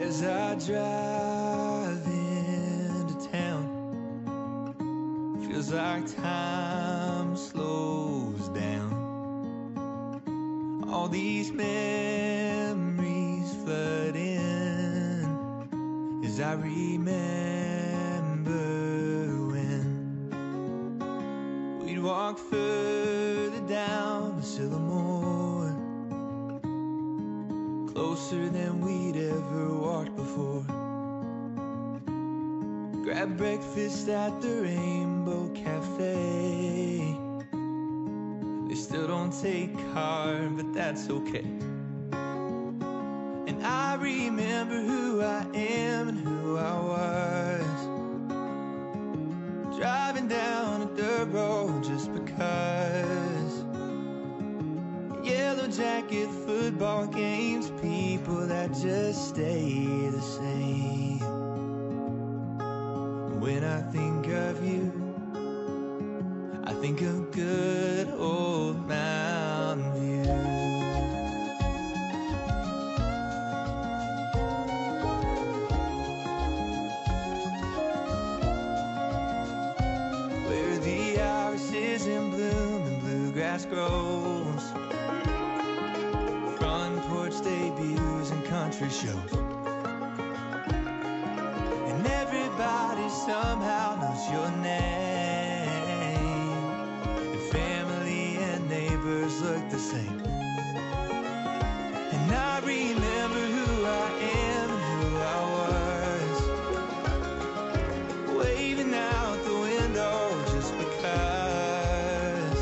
As I drive into town, feels like time slows down. All these memories flood in as I remember when we'd walk further down the Sycamore, closer than we'd ever walked before. Grab breakfast at the Rainbow Cafe. They still don't take card, but that's okay. And I remember who I am and who I was, driving down a dirt road just because. Yellow jacket football games, people that just stay the same. When I think of you, I think of good old Mountain View. Where the iris is in bloom and bluegrass grows, front porch debuts and country shows, and everybody somehow knows your name, and family and neighbors look the same. And I remember who I am and who I was, waving out the window just because.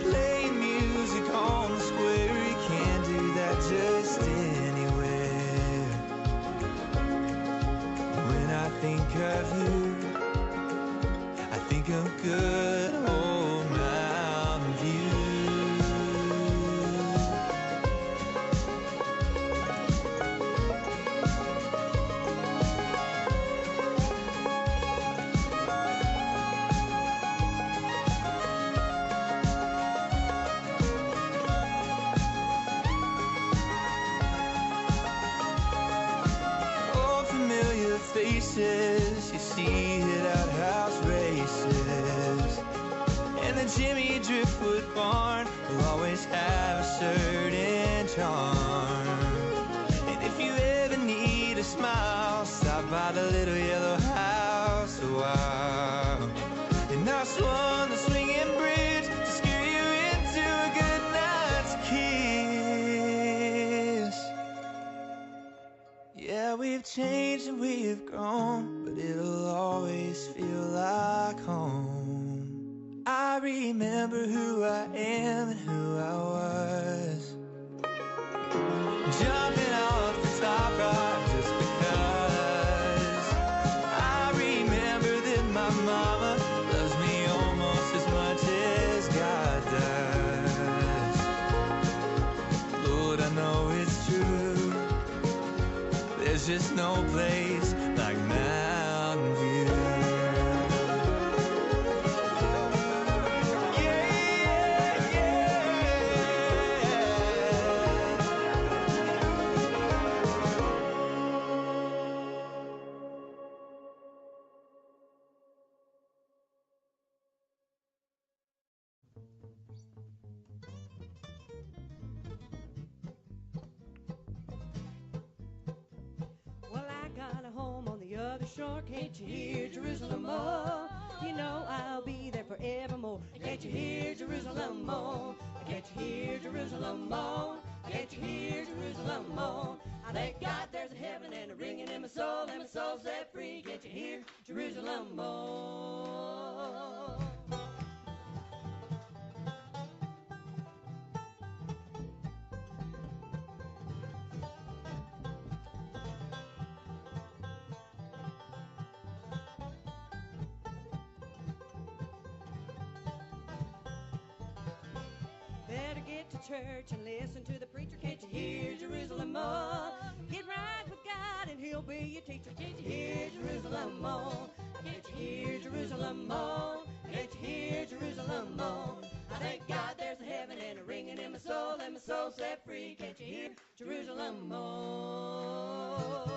Playing music on the square, you can't do that just anywhere. When I think of you, I think of good old Mountain View. Old familiar faces you see at outhouse races, and the Jimmy Driftwood barn will always have a certain charm. And if you ever need a smile, stop by the little yellow house a while. And I swung the swinging bridge to scare you into a good night's kiss. Yeah, we've changed and we've grown, but it'll always feel like home. I remember who I am and who I was, jumping off the top rock just because. I remember that my mama loves me almost as much as God does. Lord, I know it's true, there's just no place like Mountain View. Yeah, yeah, yeah. Well, I got a home on the other shore. Can't you hear Jerusalem? Oh, you know I'll be there forevermore. Can't you hear Jerusalem? Oh, can't you hear Jerusalem? Oh, can't you hear Jerusalem? Oh, I thank God there's a heaven and a ringing in my soul, and my soul's set free. Can't you hear Jerusalem? Oh. Better get to church and listen to the preacher. Can't you hear Jerusalem? Oh, get right with God and he'll be your teacher. Can't you hear Jerusalem? Oh, can't you hear Jerusalem? Oh, can't you hear Jerusalem? Oh, I thank God there's a heaven and a ringing in my soul, and my soul set free. Can't you hear Jerusalem? Oh.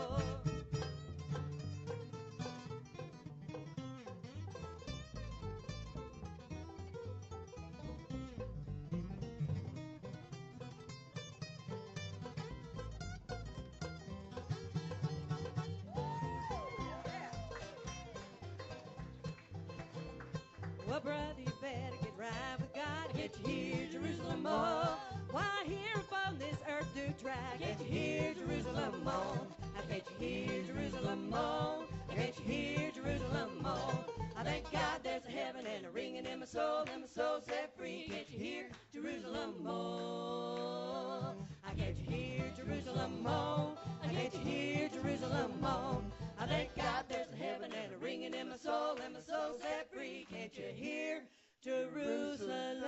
Well, brother, you better get right with God. Get you here, Jerusalem, oh. Why here upon this earth do try? Get you here, Jerusalem, oh. I get you here, Jerusalem, oh. I get you here, Jerusalem, oh. I thank God there's a heaven and a ringing in my soul, and my soul set free. Get you here, Jerusalem, oh. I get you here, Jerusalem, oh. I get you here, Jerusalem, oh. I thank God there's a heaven and a ringing in my soul, and my soul set free. Can't you hear, Jerusalem,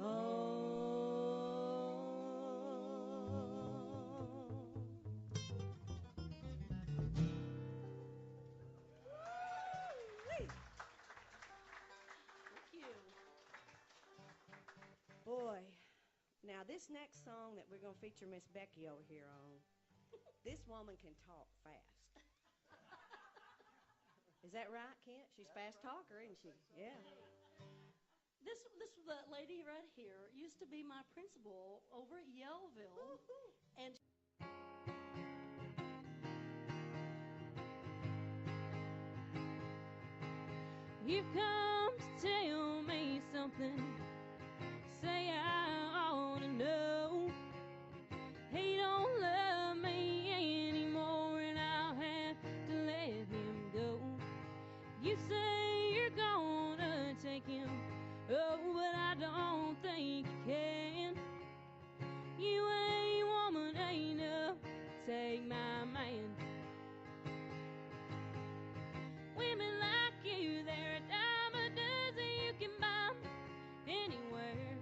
oh. Boy, now this next song that we're going to feature Miss Becky over here on, this woman can talk fast. Is that right, Kent? She's a fast talker, isn't she? Yeah. This lady right here used to be my principal over at Yellville, and You've come to tell me something. Say I ought to know. He don't love me anymore, and I'll have to let him go. You say you're gonna take him, oh, but I don't think you can. You ain't woman enough to take my man. Women like you, they're a dime a dozen. You can buy 'em anywhere.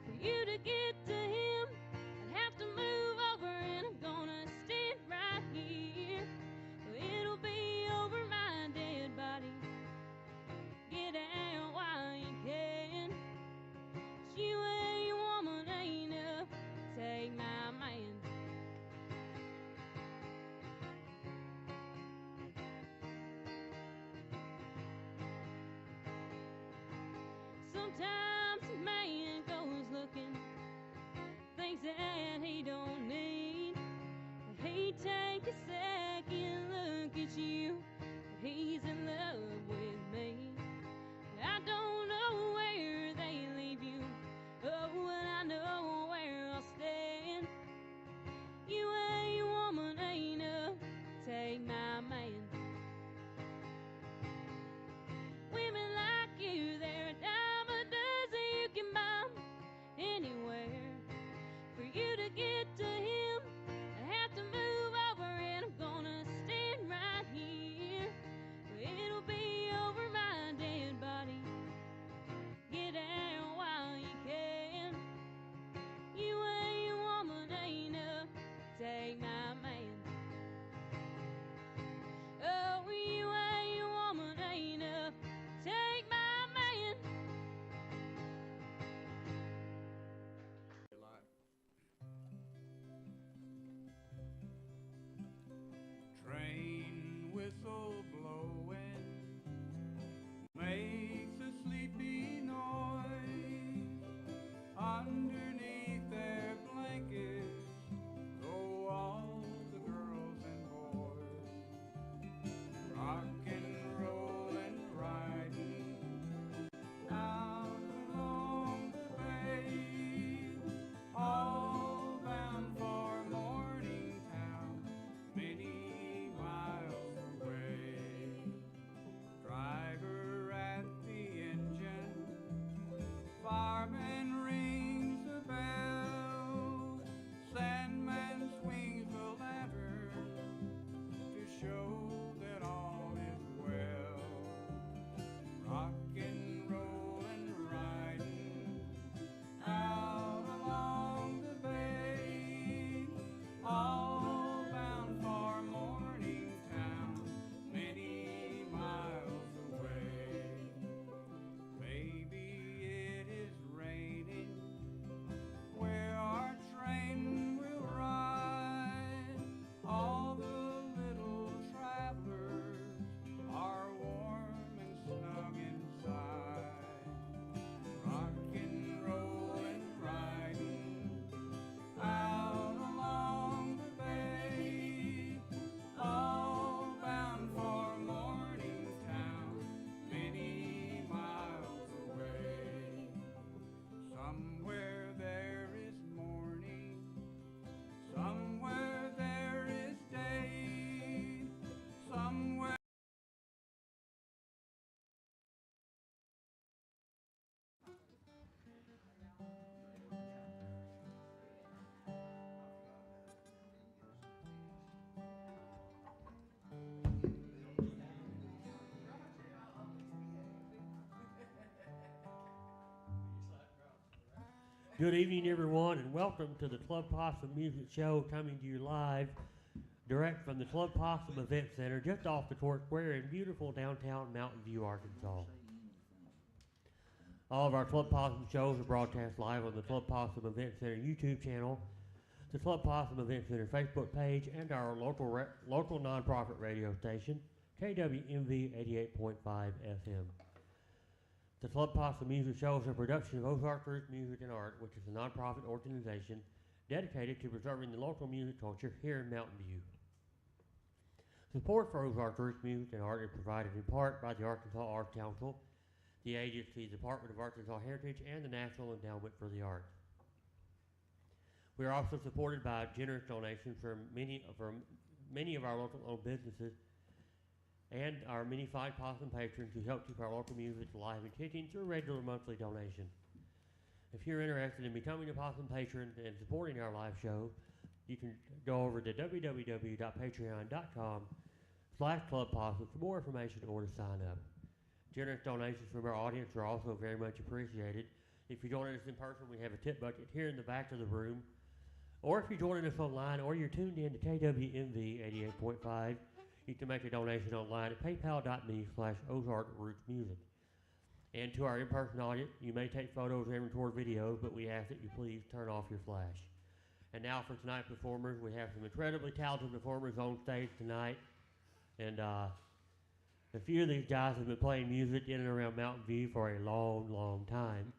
For you to get to him, I'd have to move over, and I'm gonna stand right here. It'll be over my dead body. Get out while you can. 'Cause you ain't woman enough to take my man. Sometimes a man goes looking things that he don't need. He'd take a second look at you, but he's in love with me. I don't know where they leave you, oh, but I know where I'll stand. You ain't woman enough to take my man. Women like you, they're a dime a dozen. Good evening, everyone, and welcome to the Club Possum Music Show, coming to you live, direct from the Club Possum Event Center, just off the Court Square in beautiful downtown Mountain View, Arkansas. All of our Club Possum shows are broadcast live on the Club Possum Event Center YouTube channel, the Club Possum Event Center Facebook page, and our local nonprofit radio station, KWMV 88.5 FM. The Club Possum Music Show is a production of Ozark Roots Music and Art, which is a nonprofit organization dedicated to preserving the local music culture here in Mountain View. Support for Ozark Roots Music and Art is provided in part by the Arkansas Arts Council, the agency's Department of Arkansas Heritage, and the National Endowment for the Arts. We are also supported by generous donations from many of our local-owned businesses and our many fine Possum patrons who help keep our local music alive and kicking through regular monthly donations. If you're interested in becoming a Possum patron and supporting our live show, you can go over to www.patreon.com/clubpossum for more information or to sign up. Generous donations from our audience are also very much appreciated. If you're joining us in person, we have a tip bucket here in the back of the room. Or if you're joining us online or you're tuned in to KWMV 88.5, you can make a donation online at paypal.me/OzarkRootsMusic. And to our in-person audience, you may take photos and record videos, but we ask that you please turn off your flash. And now for tonight's performers, we have some incredibly talented performers on stage tonight. And a few of these guys have been playing music in and around Mountain View for a long, long time.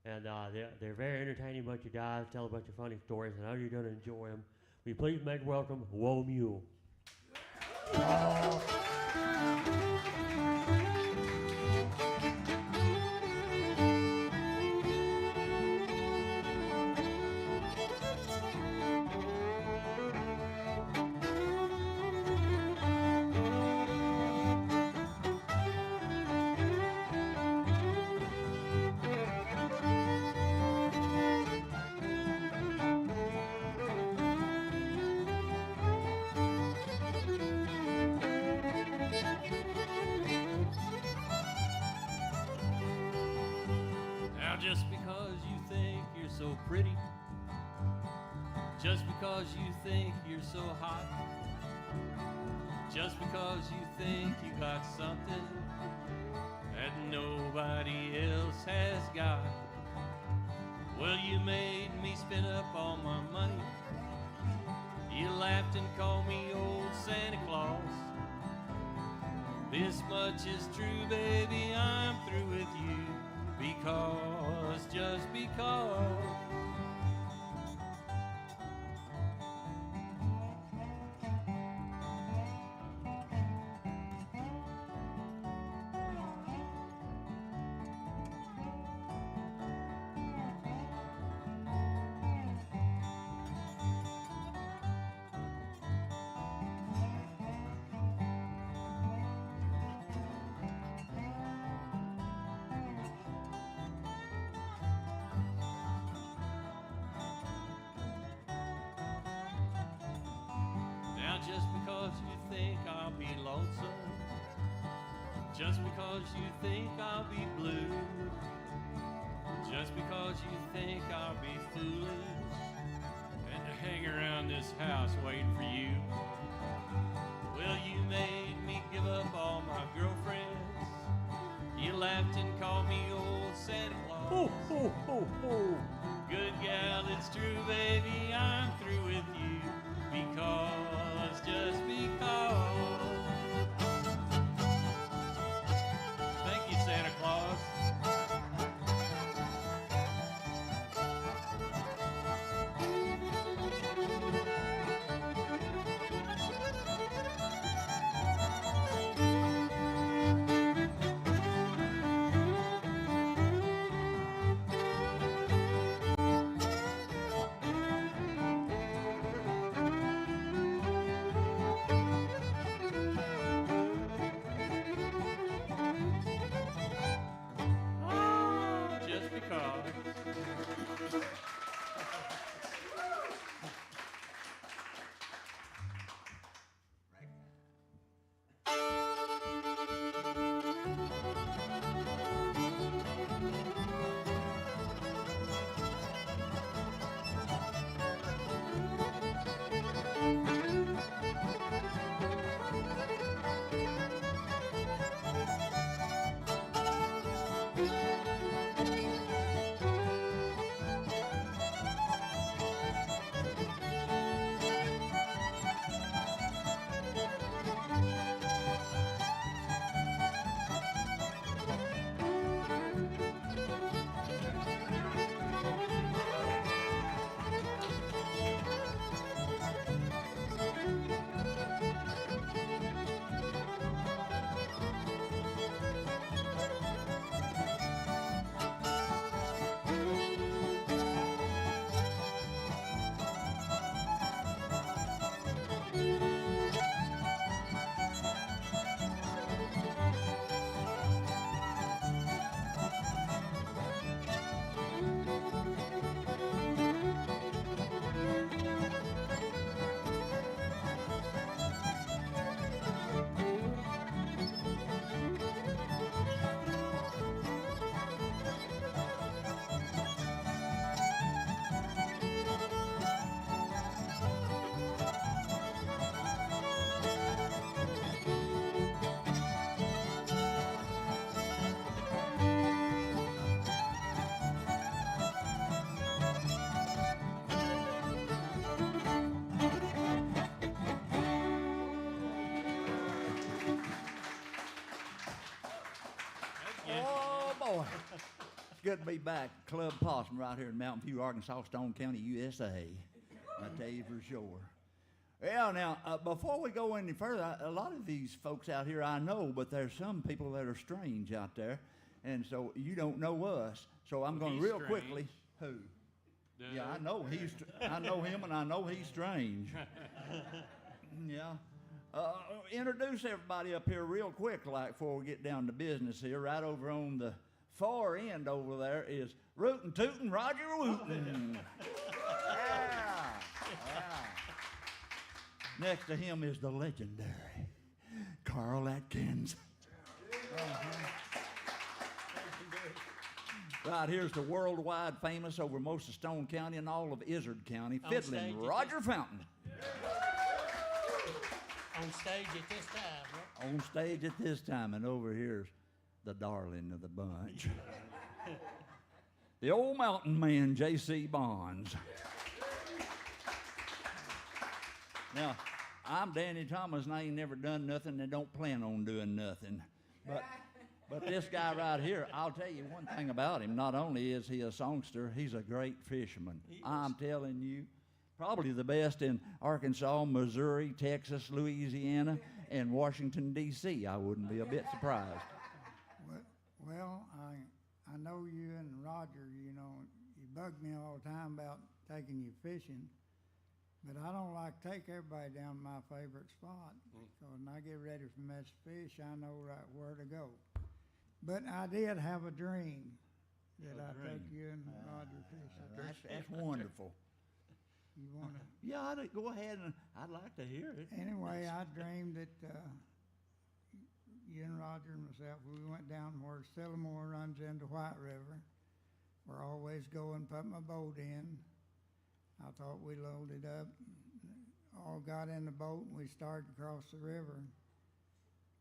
And they're a very entertaining bunch of guys, tell a bunch of funny stories, and I know you're going to enjoy them. Will you please make welcome Mule. Just because you think you're so pretty, just because you think you're so hot, just because you think you got something that nobody else has got. Well, you made me spend up all my money. You laughed and called me old Santa Claus. This much is true, baby, I'm through with you. Because, just because. Just because you think I'll be lonesome, just because you think I'll be blue, just because you think I'll be foolish and to hang around this house waiting for you. Well, you made me give up all my girlfriends. You laughed and called me old Santa Claus. Ho, ho, ho, ho. Good gal, it's true, baby, I'm through with you. Because, just because. Thank you, Santa Claus. good to be back. Club Possum right here in Mountain View, Arkansas, Stone County, USA. I tell you for sure. Yeah, now, before we go any further, a lot of these folks out here I know, but there's some people that are strange out there, and so you don't know us. So I'm going to real strange. quickly. Who? Yeah, I know I know him, and I know he's strange. Yeah. Introduce everybody up here real quick, like before we get down to business here. Right over on the far end over there is Rootin' Tootin' Roger Wootin'. Yeah. Next to him is the legendary Carl Atkins. Right here's the worldwide famous over most of Stone County and all of Izard County, fiddling Roger Fountain. On stage at this time, huh? On stage at this time, and over here's the darling of the bunch. The old mountain man, J.C. Bonds. Now, I'm Danny Thomas, and I ain't never done nothing and don't plan on doing nothing. But this guy right here, I'll tell you one thing about him. Not only is he a songster, he's a great fisherman. I'm telling you, probably the best in Arkansas, Missouri, Texas, Louisiana, and Washington, D.C. I wouldn't be a bit surprised. Well, I know you and Roger, you bug me all the time about taking you fishing, but I don't like to take everybody down to my favorite spot. So when I get ready for mess fish, I know right where to go. But I did have a dream that I took you and Roger fishing. That's wonderful. You want to? Yeah, go ahead, and I'd like to hear it. Anyway, I dreamed that you and Roger and myself, we went down where Sillamore runs into White River. We're always going, put my boat in. I thought we loaded up, all got in the boat, and we started across the river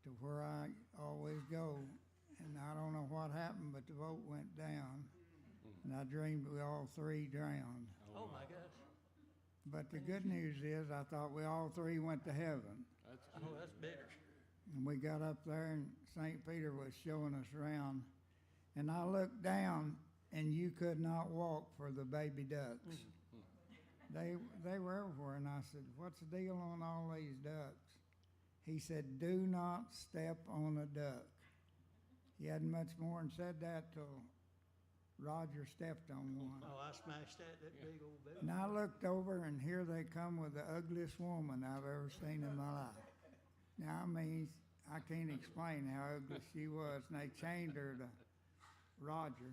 to where I always go. And I don't know what happened, but the boat went down, and I dreamed we all three drowned. Oh, my gosh. But the good news is I thought we all three went to heaven. That's better. And we got up there, and St. Peter was showing us around. And I looked down, and you could not walk for the baby ducks. They were everywhere, and I said, what's the deal on all these ducks? He said, do not step on a duck. He hadn't much more and said that till Roger stepped on one. Oh, I smashed that big old boat. And I looked over, and here they come with the ugliest woman I've ever seen in my life. Now, I mean, I can't explain how ugly she was, and they chained her to Roger.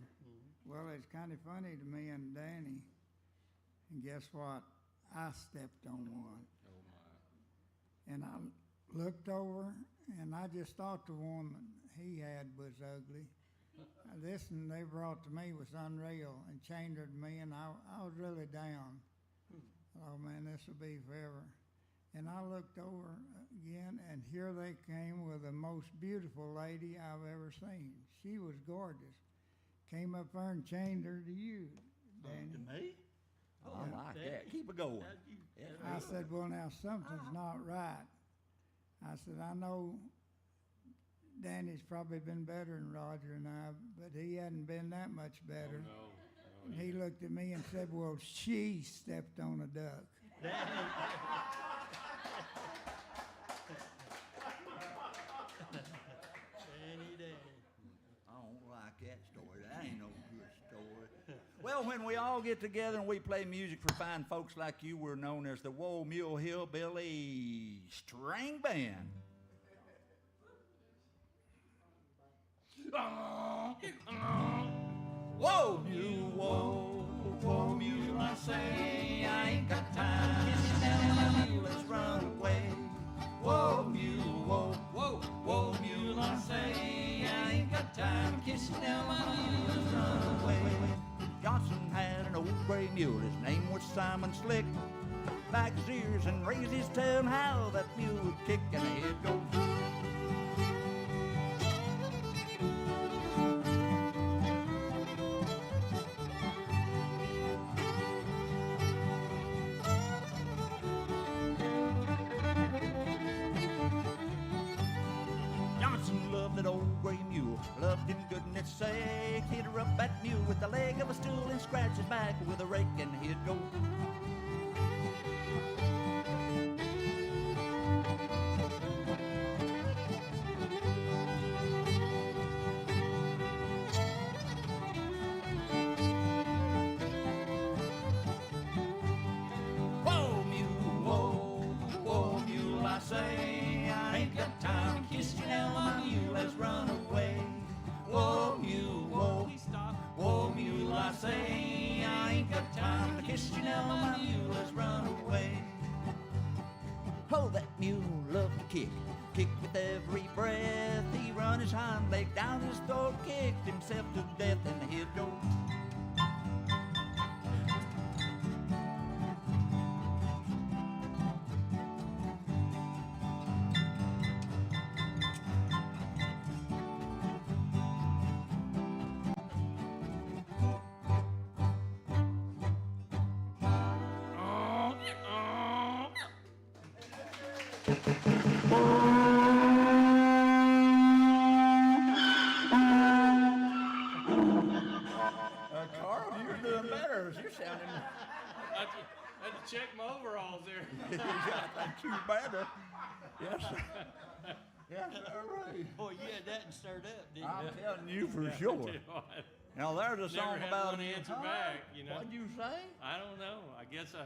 Well, it's kind of funny to me and Danny, and guess what? I stepped on one. Oh, my. And I looked over, and I just thought the woman he had was ugly. This one they brought to me was unreal, and chained her to me, and I was really down. Oh, man, this will be forever. And I looked over again, and here they came with the most beautiful lady I've ever seen. She was gorgeous. Came up there and chained her to you, Danny. To me? Oh, I like that. Keep it going. I said, well, now, something's not right. I said, I know Danny's probably been better than Roger and I, but he hadn't been that much better. Oh, no. And he looked at me and said, well, she stepped on a duck. I don't like that story. That ain't no good story. Well, when we all get together and we play music for fine folks like you, we're known as the Whoa Mule Hillbilly String Band. Whoa, mule, whoa, whoa, mule, I say, I ain't got time. Now my mule, let's run away. Whoa, mule, whoa, whoa, whoa, mule, I say, I ain't got time. Kissing down my mule, let's run away. Johnson had an old gray mule, his name was Simon Slick. Back his ears and raised his tail, and how that mule would kick, and he'd go. That old gray mule loved him goodness sake. Hit her up at mule with the leg of a stool and scratch his back with a rake and he'd go. Whoa, mule, whoa, whoa, mule, I say, I ain't got time to kiss you now, my mule has run away. Whoa, mule, whoa, whoa, mule, I say, I ain't got time to kiss you now, my mule has run away. Oh, that mule loved to kick with every breath. He run his hind leg down his throat, kicked himself to death, and he'd go. Carl, you're doing better. You're sounding. I had to check my overalls there. I think you're better. Yes, sir. Yes, sir. Right. Boy, you had that and stirred up, didn't I'm you? telling you for sure. Now there's a Never song had about one answer Huh? back, you know. What'd you say? I don't know. I guess I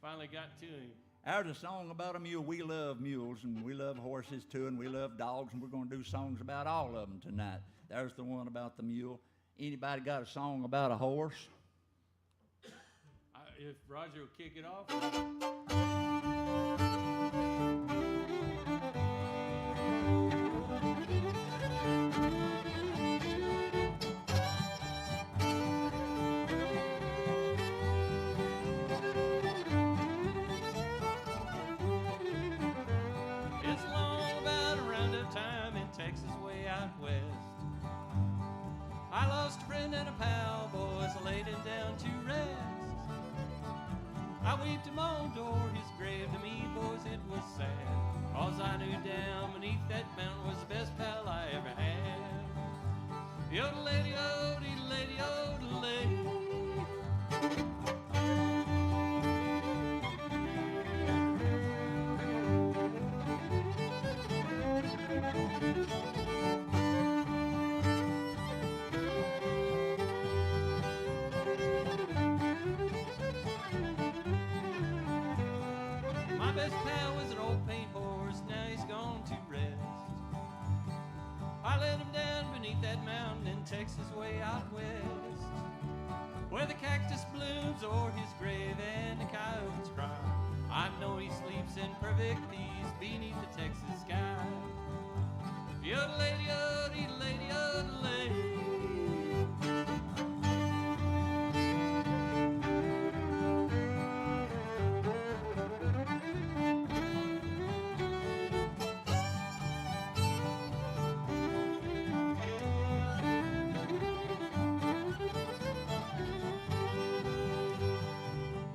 finally got to him. There's a song about a mule. We love mules and we love horses too, and we love dogs, and we're going to do songs about all of them tonight. There's the one about the mule. Anybody got a song about a horse? If Roger will kick it off. It's long about around a time in Texas way out west. I lost a friend and a pal, boys, I laid him down to rest. I wept him on door his grave, to me, boys, it was sad. 'Cause I knew down beneath that mountain was the best pal I ever had. Yodel-lady, yodel-lady, yodel-lady. My best pal was an old paint horse, now he's gone to rest. I laid him down beneath that mountain in Texas way out west, where the cactus blooms o'er his grave and the coyotes cry. I know he sleeps in perfect peace beneath the Texas sky. Yodel-lady, yodel-lady, yodel-lady.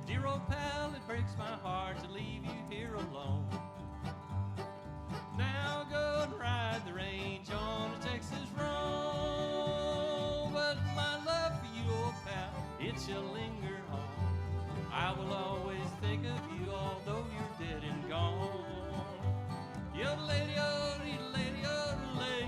Dear old pal, it breaks my heart to leave you here alone. Now go and ride the range on a Texas roam. But my love for you, old pal, it shall linger on. I will always think of you, although you're dead and gone. Yodel-lady, yodel-lady, yodel-lady.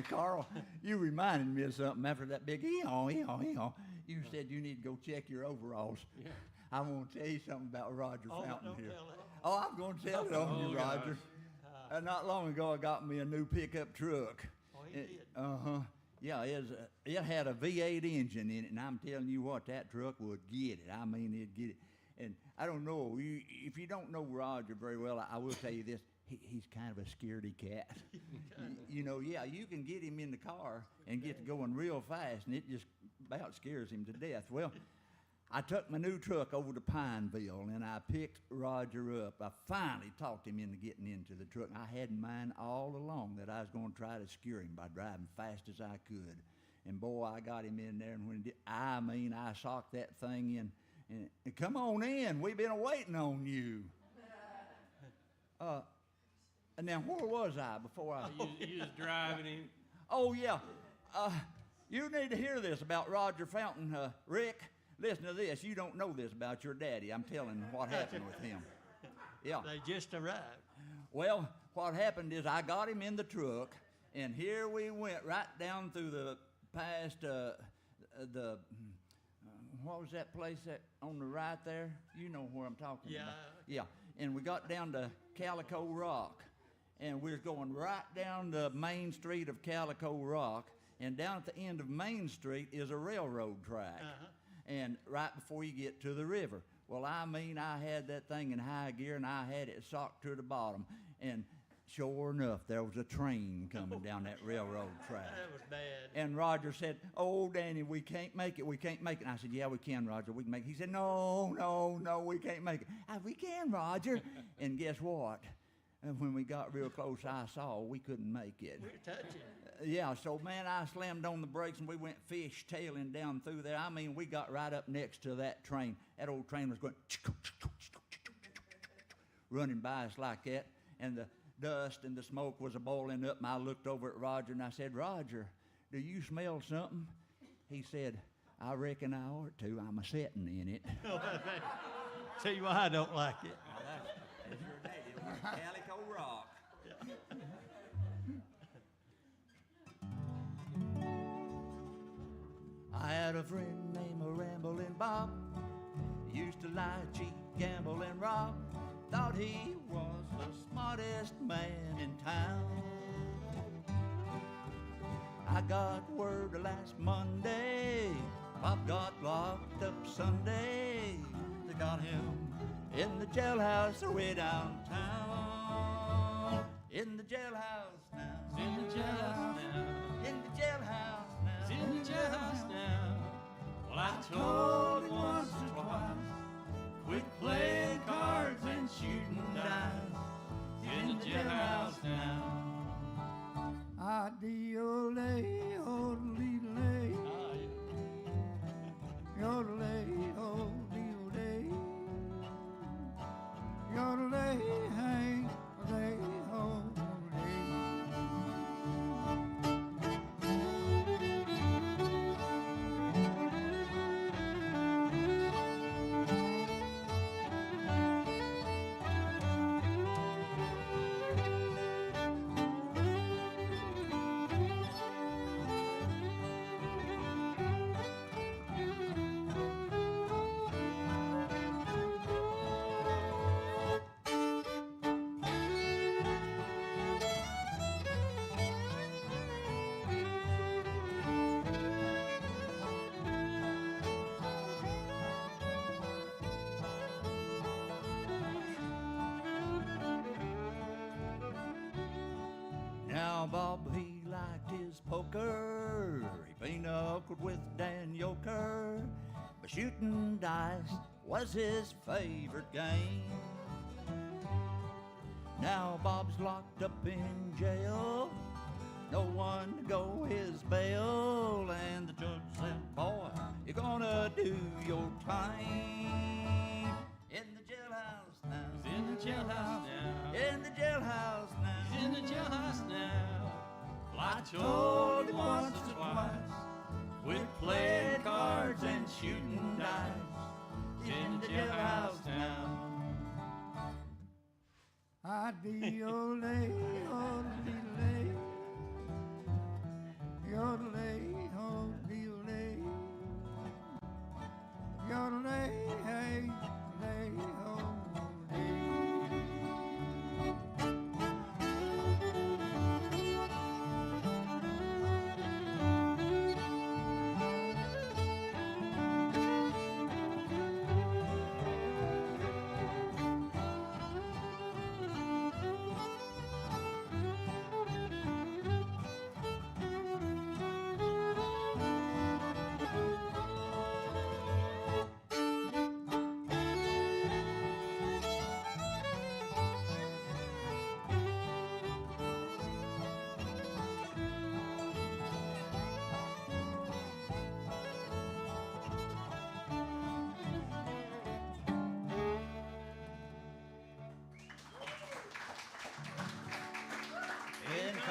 Carl, you reminded me of something after that big ee-haw, ee-haw, ee-haw. You said you need to go check your overalls. Yeah. I want to tell you something about Roger Oh, Fountain don't here. tell that. Oh, I'm going to tell it on Oh, you, gosh. Roger. Not long ago, I got me a new pickup truck. Oh, he did. Uh-huh. Yeah, it had a V8 engine in it, and I'm telling you what, that truck would get it. I mean, it'd get it. And I don't know, if you don't know Roger very well, I will tell you this. He's kind of a scaredy cat. You know, yeah, you can get him in the car and get to going real fast, and it just about scares him to death. Well, I took my new truck over to Pineville, and I picked Roger up. I finally talked him into getting into the truck. I had in mind all along that I was going to try to scare him by driving fast as I could. And boy, I got him in there, and when I socked that thing in, And come on in. We've been waiting on you. And now, where was I before I... You was driving him. Oh, yeah. You need to hear this about Roger Fountain. Rick, listen to this. You don't know this about your daddy. I'm telling what happened with him. Yeah. They just arrived. Well, what happened is I got him in the truck, and here we went right down through the past what was that place that on the right there? You know where I'm talking about. Yeah. And we got down to Calico Rock, and we was going right down the main street of Calico Rock, and down at the end of Main Street is a railroad track, and right before you get to the river. Well, I mean, I had that thing in high gear, and I had it socked to the bottom, and sure enough, there was a train coming down that railroad track. That was bad. And Roger said, "Oh, Danny, we can't make it. We can't make it." And I said, "Yeah, we can, Roger. We can make it." He said, No, we can't make it." "We can, Roger." And guess what? When we got real close, I saw we couldn't make it. We're touching. Yeah, so, man, I slammed on the brakes, and we went fishtailing down through there. I mean, we got right up next to that train. That old train was going running by us like that, and the dust and the smoke was a-boiling up, and I looked over at Roger, and I said, "Roger, do you smell something?" He said, "I reckon I ought to. I'm a-setting in it." Tell you why I don't like it. That's your daddy. It was Calico Rock. I had a friend named Ramblin' Bob. He used to lie, cheat, gamble, and rob. Thought he was the smartest man in town. I got word last Monday Bob got locked up Sunday. They got him in the jailhouse way downtown. In the jailhouse now. In the jailhouse now. In the jailhouse now. In the jailhouse now. Well, I told him once or twice, quit playing cards and shooting dice. In the jailhouse now. Yodelay, yodelay, yodelay, yodelay, yodelay, hey, yodelay, Now Bob, he liked his poker. He pinochled with Dan Yoker. But shooting dice was his favorite game. Now Bob's locked up in jail. No one to go his bail. And the judge said, "Boy, you're gonna do your time in the jailhouse now." He's in the jailhouse now. In the jailhouse now. He's in the jailhouse now. Well, I Told him once or twice, quit playing cards and shooting dice. He's in the jailhouse now. Yodelay, yodelay, yodelay, yodelay, yodelay, hey, yodelay,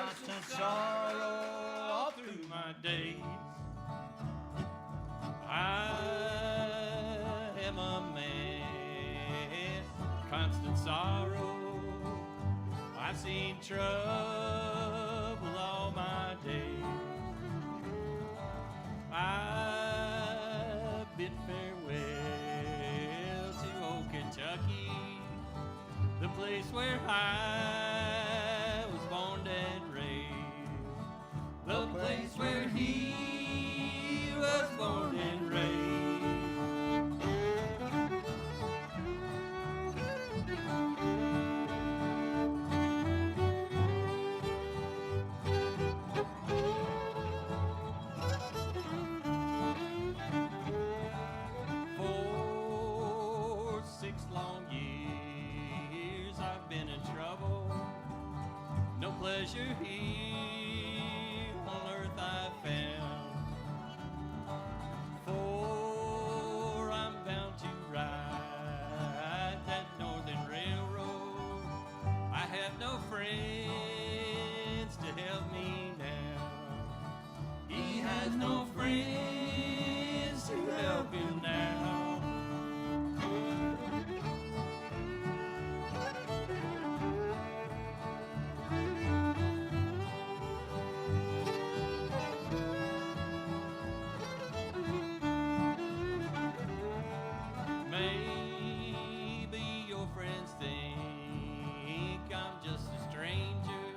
constant sorrow all through my days. I am a man, constant sorrow. I've seen trouble all my days. I bid farewell to old Kentucky, the place where I was born and raised, the place where he was born and raised. 6 long years I've been in trouble. No pleasure here on earth I found. For I'm bound to ride that northern railroad. I have no friends to help me now. He has no friends to help him now. Maybe your friends think I'm just a stranger.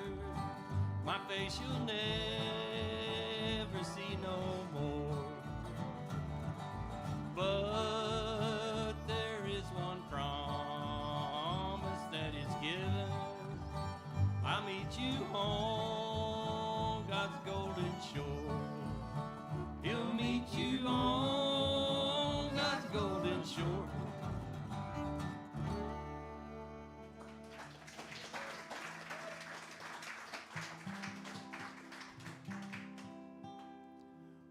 My face you'll never see no more. But there is one promise that is given. I'll meet you on God's golden shore. He'll meet you on God's golden shore.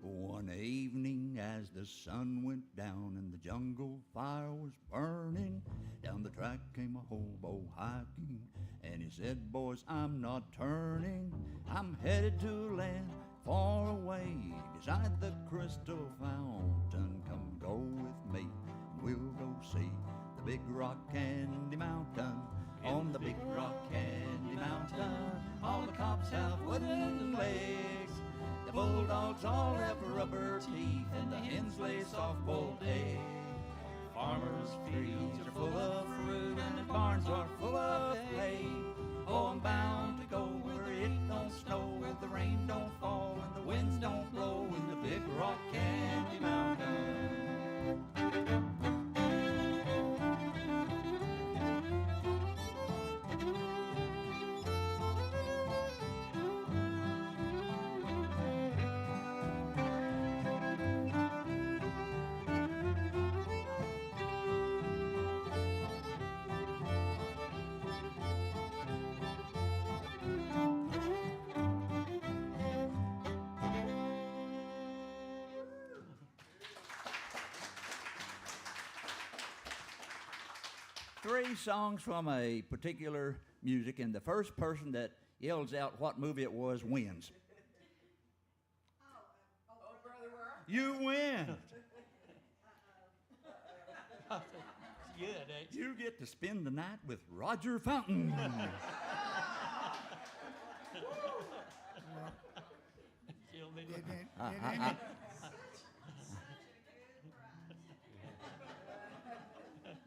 One evening as the sun went down and the jungle fire was burning, down the track came a hobo hiking, and he said, boys, I'm not turning. I'm headed to a land far away beside the crystal fountain. Come go with me and we'll go see the big rock candy mountain. On the big rock candy mountain, all the cops have wooden legs. The bulldogs all have rubber teeth, and the hens lay soft-boiled eggs. Farmers' fields are full of fruit, and the barns are full of hay. Oh, I'm bound to go where it don't snow, where the rain don't fall, and the winds don't blow, in the big rock candy mountain. Three songs from a particular music, and the first person that yells out what movie it was wins. Brother, where are You win. you? Good, ain't you? You get to spend the night with Roger Fountain. Kill me.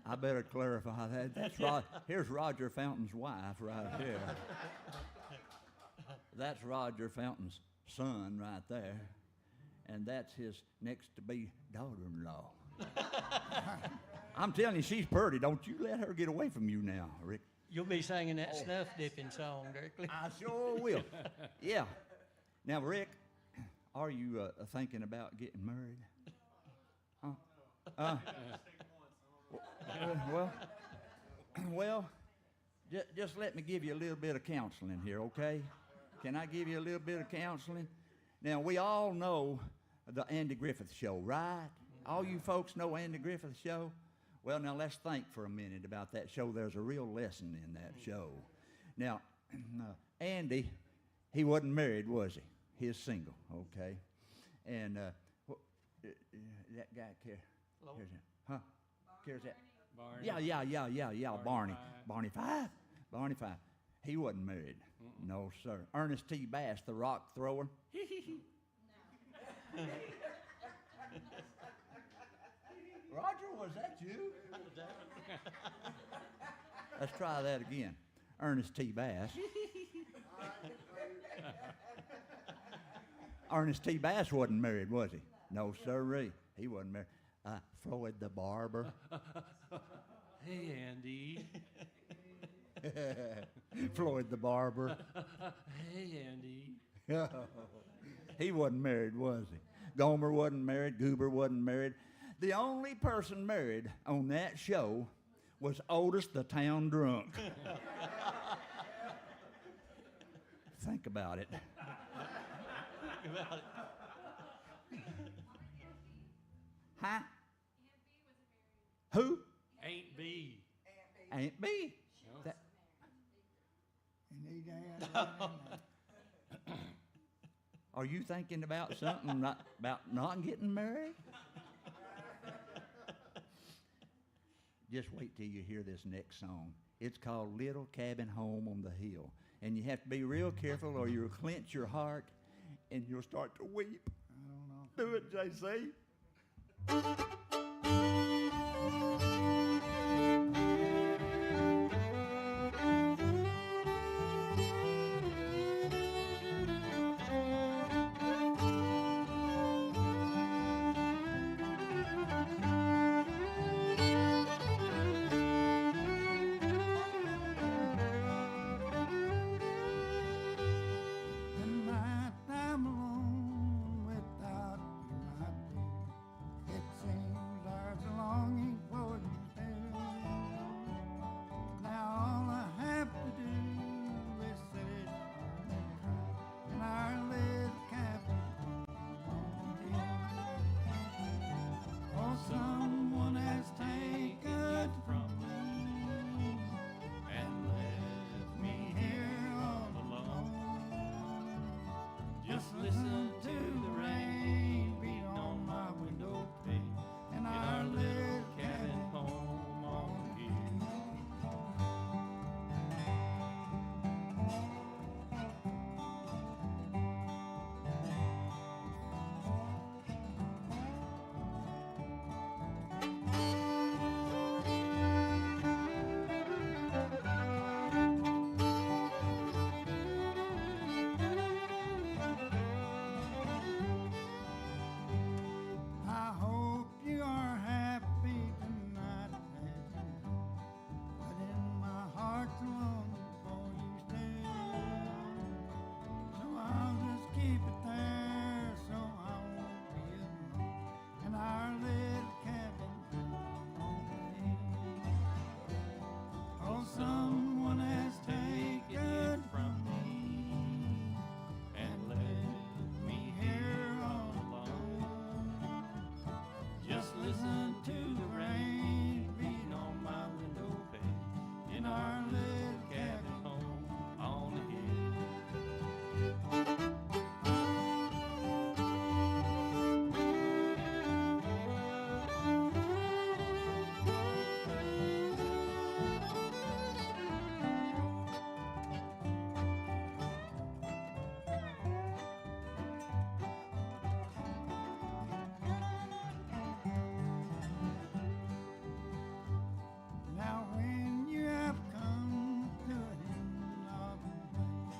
I better clarify that. Here's Roger Fountain's wife right here. That's Roger Fountain's son right there. And that's his next-to-be daughter-in-law. I'm telling you, she's pretty. Don't you let her get away from you now, Rick. You'll be singing that snuff dipping song, Dirkly. I sure will. Yeah. Now, Rick, are you thinking about getting married? Huh? Well, just let me give you a little bit of counseling here, okay? Can I give you a little bit of counseling? Now, we all know the Andy Griffith Show, right? All you folks know Andy Griffith Show? Well, now let's think for a minute about that show. There's a real lesson in that show. Now, Andy He wasn't married, was he? He is single, okay. And that guy cares that, huh? Cares that? Barney. Yeah, Barney. Barney Five. Barney Five. He wasn't married. No, sir. Ernest T. Bass, the rock thrower. Roger, was that you? Let's try that again. Ernest T. Bass. Ernest T. Bass wasn't married, was he? No, sirree. He wasn't married. Floyd the barber. Hey, Andy. Floyd the barber. Hey, Andy. He wasn't married, was he? Gomer wasn't married. Goober wasn't married. The only person married on that show was Otis the town drunk. Think about it. Think about it. Huh? Who? Ain't B. Aunt B. That- You need to add that in there. Are you thinking about something about not getting married? Just wait till you hear this next song. It's called Little Cabin Home on the Hill. And you have to be real careful or you'll clench your heart and you'll start to weep. I don't know. Do it, JC. The night I'm alone without you, my dear. It seems there's a longing for you still. Now all I have to do is sit and cry in our little cabin on the hill. Oh, someone has taken from me And left me here all alone. alone. Just listen to the rain beat on my window pane in in our little cabin home on the hill. I hope you are happy tonight as you know, but in my heart's longing for you still. So I'll just keep it there so I won't be alone in our little cabin on the hill. Oh, someone has taken from me And left me here all alone. Just listen to the rain beat on my window pane in our little cabin home on the hill. Now when you have come to an end of the way,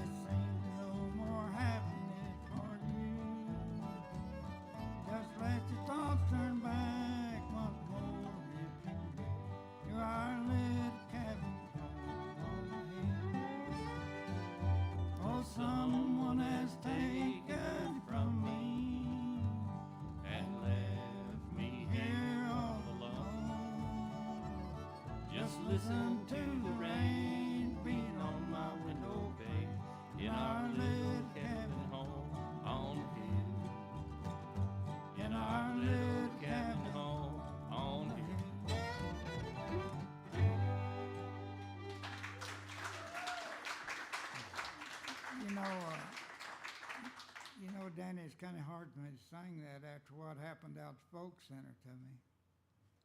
it seems no more happiness for you. Just let your thoughts turn back once more if you will, to our little cabin on the hill. Oh, someone has taken from me And left me here all alone. Just listen to the rain beat on my window pane in our little cabin home on the hill. In our little cabin home on the hill. You know, Danny, it's kind of hard for me to sing that after what happened out at the Folk Center to me.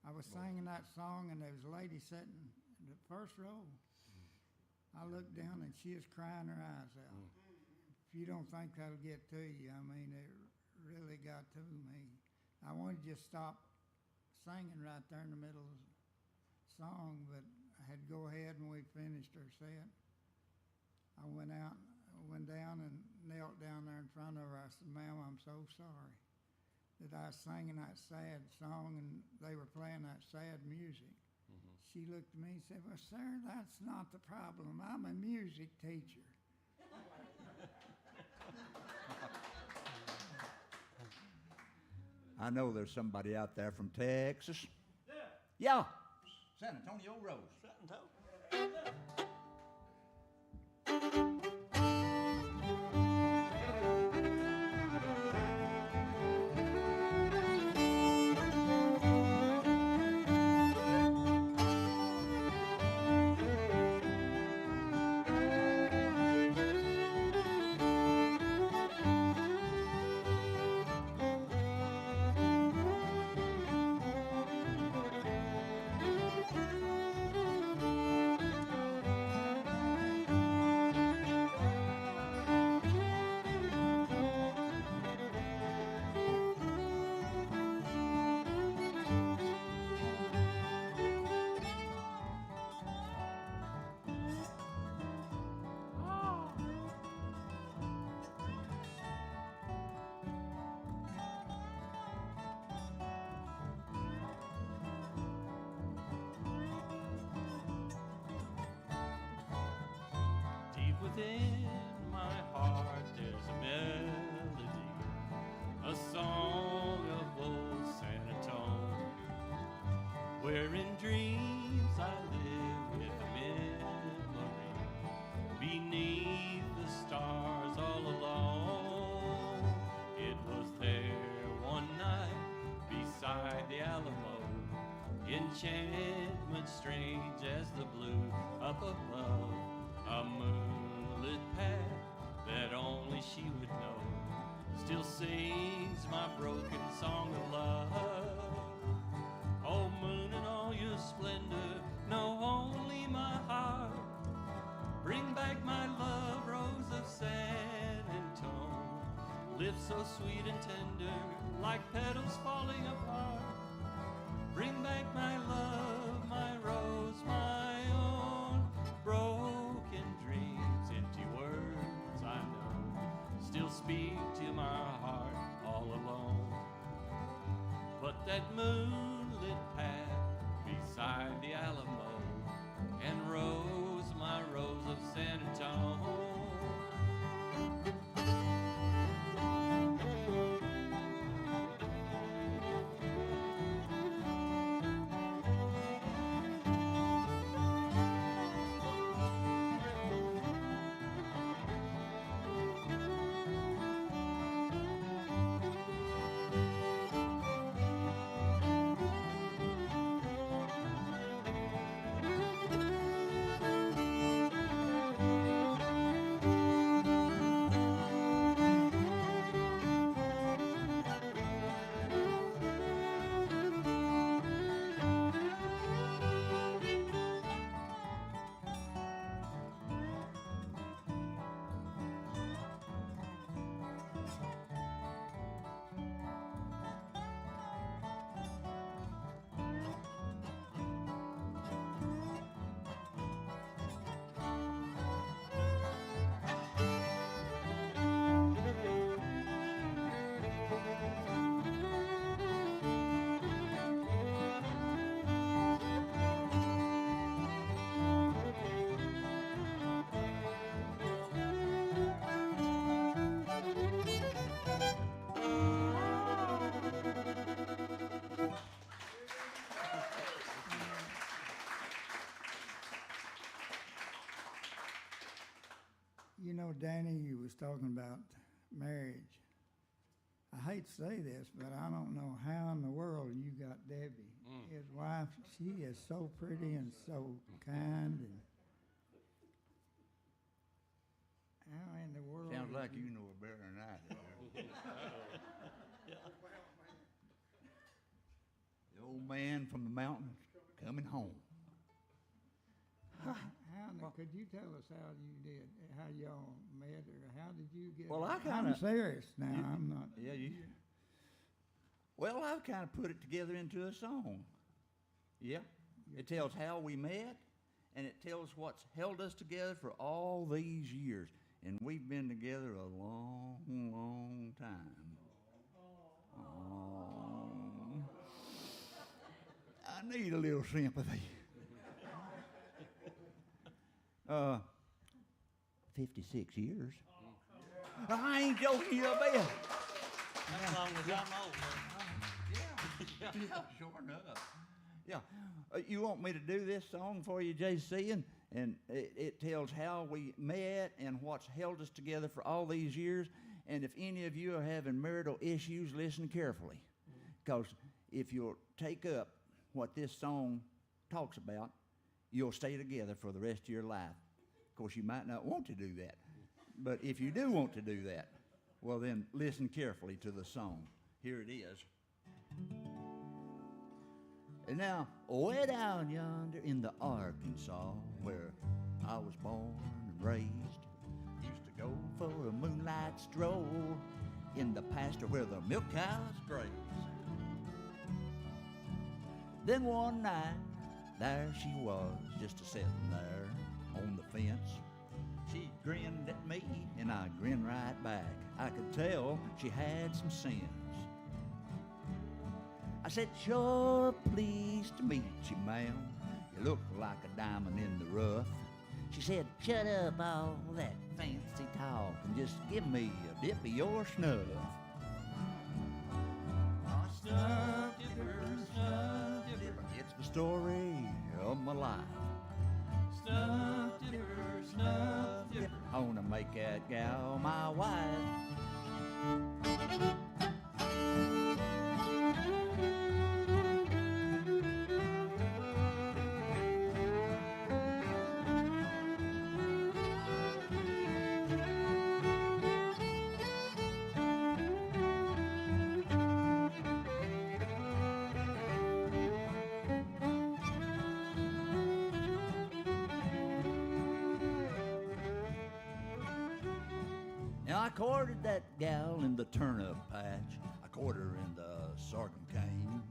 I was singing that song, and there was a lady sitting in the first row. I looked down, and she was crying her eyes out. If you don't think that'll get to you, I mean, it really got to me. I wanted to just stop singing right there in the middle of the song, but I had to go ahead, and we finished our set. I went down and knelt down there in front of her. I said, "Ma'am, I'm so sorry that I was singing that sad song and they were playing that sad music." She looked at me and said, "Well, sir, that's not the problem. I'm a music teacher." I know there's somebody out there from Texas. Yeah. San Antonio Rose. Deep within my heart there's a melody, a song of old San Antonio, where in dreams I live with a memory, beneath the stars all alone. It was there one night beside the Alamo, enchantment strange as the blue up above, a moonlit path that only she would know, still sings my broken song of love. Oh, moon in all your splendor, know only my heart, bring back my love, rose of San Antone, lips so sweet and tender, like petals falling apart. Bring back my love, my rose, my own. Broken dreams, empty words I know, still speak to my heart all alone. But that moonlit path beside the Alamo, and rose, my rose of San Antone. You know, Danny, you was talking about marriage. I hate to say this, but I don't know how in the world you got Debbie, his wife. She is so pretty and so kind. And how in the world? Sounds like you know it better than I do. man from the mountains coming home. Now, could you tell us how y'all met, or how did you get? Well, I'm serious now. I'm not. Yeah, you. Well, I've kind of put it together into a song. Yeah. It tells how we met, and it tells what's held us together for all these years. And we've been together a long, long time. Oh. I need a little sympathy. 56 years. I ain't joking you a bit. As long as I'm old. Yeah, sure enough. Yeah. You want me to do this song for you, JC? And it tells how we met and what's held us together for all these years. And if any of you are having marital issues, listen carefully. Because if you'll take up what this song talks about, you'll stay together for the rest of your life. Of course, you might not want to do that. But if you do want to do that, well then listen carefully to the song. Here it is. And now, way down yonder in the Arkansas, where I was born and raised, used to go for a moonlight stroll in the pasture where the milk cows graze. Then one night, there she was, just a-sitting there on the fence. She grinned at me, and I grinned right back. I could tell she had some sense. I said, sure pleased to meet you, ma'am. You look like a diamond in the rough. She said, shut up all that fancy talk and just give me a dip of your snuff. Snuff dipper, snuff dipper. It's the story of my life. Snuff dipper, snuff dipper. I wanna make that gal my wife. Now I courted that gal in the turnip patch. I courted her in the sorghum cane.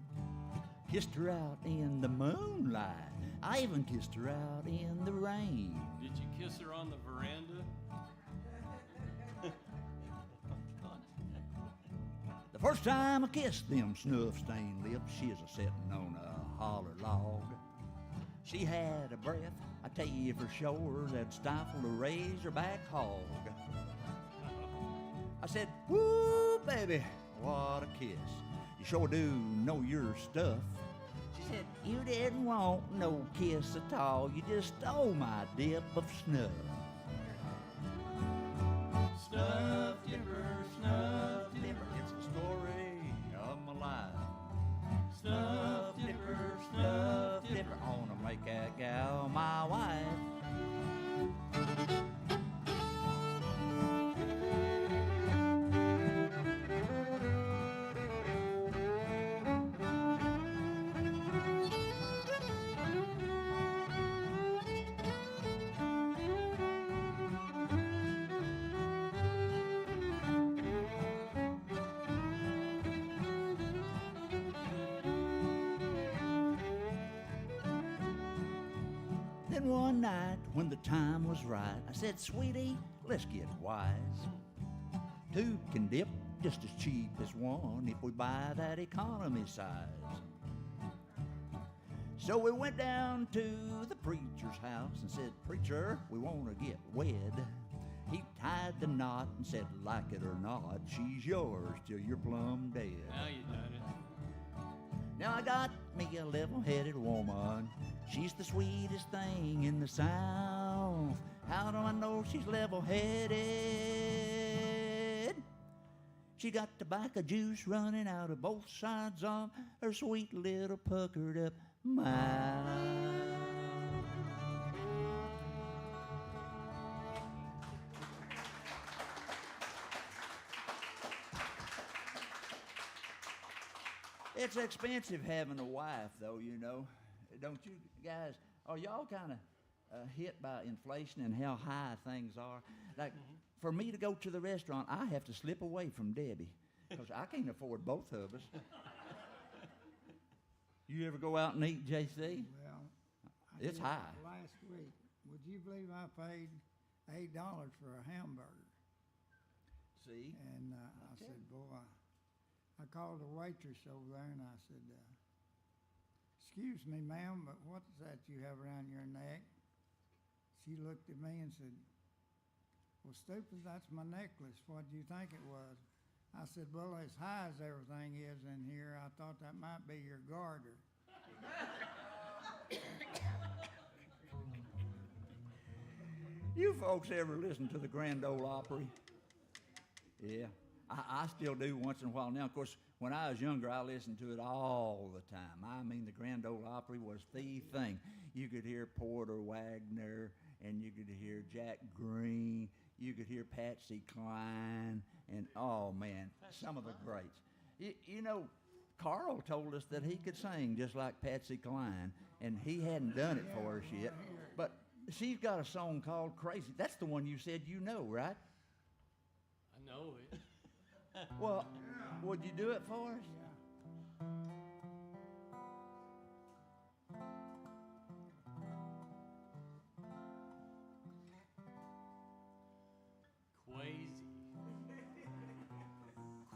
Kissed her out in the moonlight. I even kissed her out in the rain. Did you kiss her on the veranda? The first time I kissed them snuff-stained lips, she was a-sitting on a holler log. She had a breath, I tell you for sure, that stifled a razorback hog. I said, woo, baby, what a kiss. You sure do know your stuff. She said, you didn't want no kiss at all. You just stole my dip of snuff. Snuff dipper, snuff dipper. It's the story of my life. Snuff dipper, snuff dipper. I wanna make that gal my wife. Then one night, when the time was right, I said, sweetie, let's get wise. Two can dip just as cheap as one if we buy that economy size. So we went down to the preacher's house and said, preacher, we want to get wed. He tied the knot and said, like it or not, she's yours till you're plumb dead. Now you done it. Now I got me a level-headed woman. She's the sweetest thing in the South. How do I know she's level-headed? She got tobacco juice running out of both sides of her sweet little puckered up mouth. It's expensive having a wife, though, you know. Don't you guys? Are y'all kind of hit by inflation and how high things are? Like, for me to go to the restaurant, I have to slip away from Debbie because I can't afford both of us. You ever go out and eat, JC? Well, It's did high. last week. Would you believe I paid $8 for a hamburger? See? And I said, boy, I called the waitress over there and I said, excuse me, ma'am, but what's that you have around your neck? She looked at me and said, well, stupid, that's my necklace. What do you think it was? I said, well, as high as everything is in here, I thought that might be your garter. You folks ever listen to the Grand Ole Opry? Yeah, I still do once in a while now. Of course, when I was younger, I listened to it all the time. I mean, the Grand Ole Opry was the thing. You could hear Porter Wagner, and you could hear Jack Green, you could hear Patsy Cline, and oh man, some of the greats. You know, Carl told us that he could sing just like Patsy Cline, and he hadn't done it for us yet. But she's got a song called Crazy. That's the one you said you know, right? I know it. Well, would you do it for us?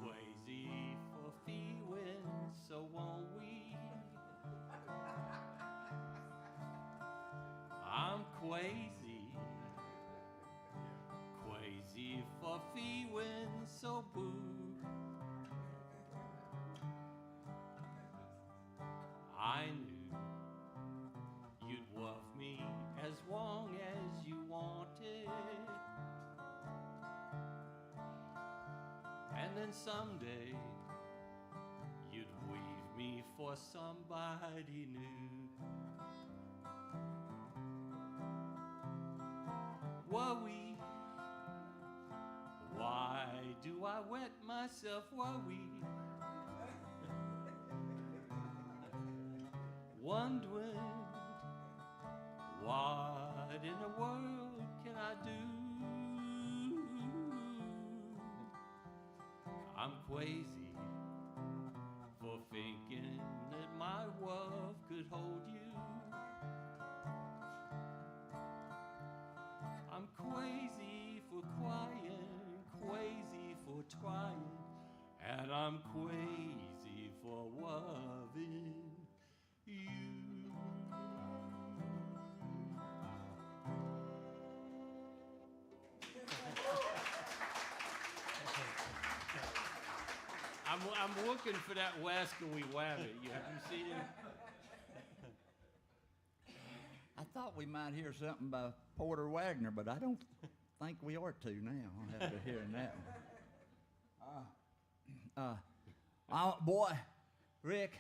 Crazy for feeling, so won't we? I'm crazy for feeling so blue. I knew you'd love me as long as you wanted, and then someday you'd leave me for somebody new. Worry, why do I wet myself? Worry, wondering what in the world can I do? I'm crazy for thinking that my love could hold you. I'm crazy for crying, crazy for trying, and I'm crazy for loving you. I'm looking for that Wascally Wabbit. Have you seen it? I thought we might hear something by Porter Wagner, but I don't think we are to now. I'll have to hear that one. Boy, Rick,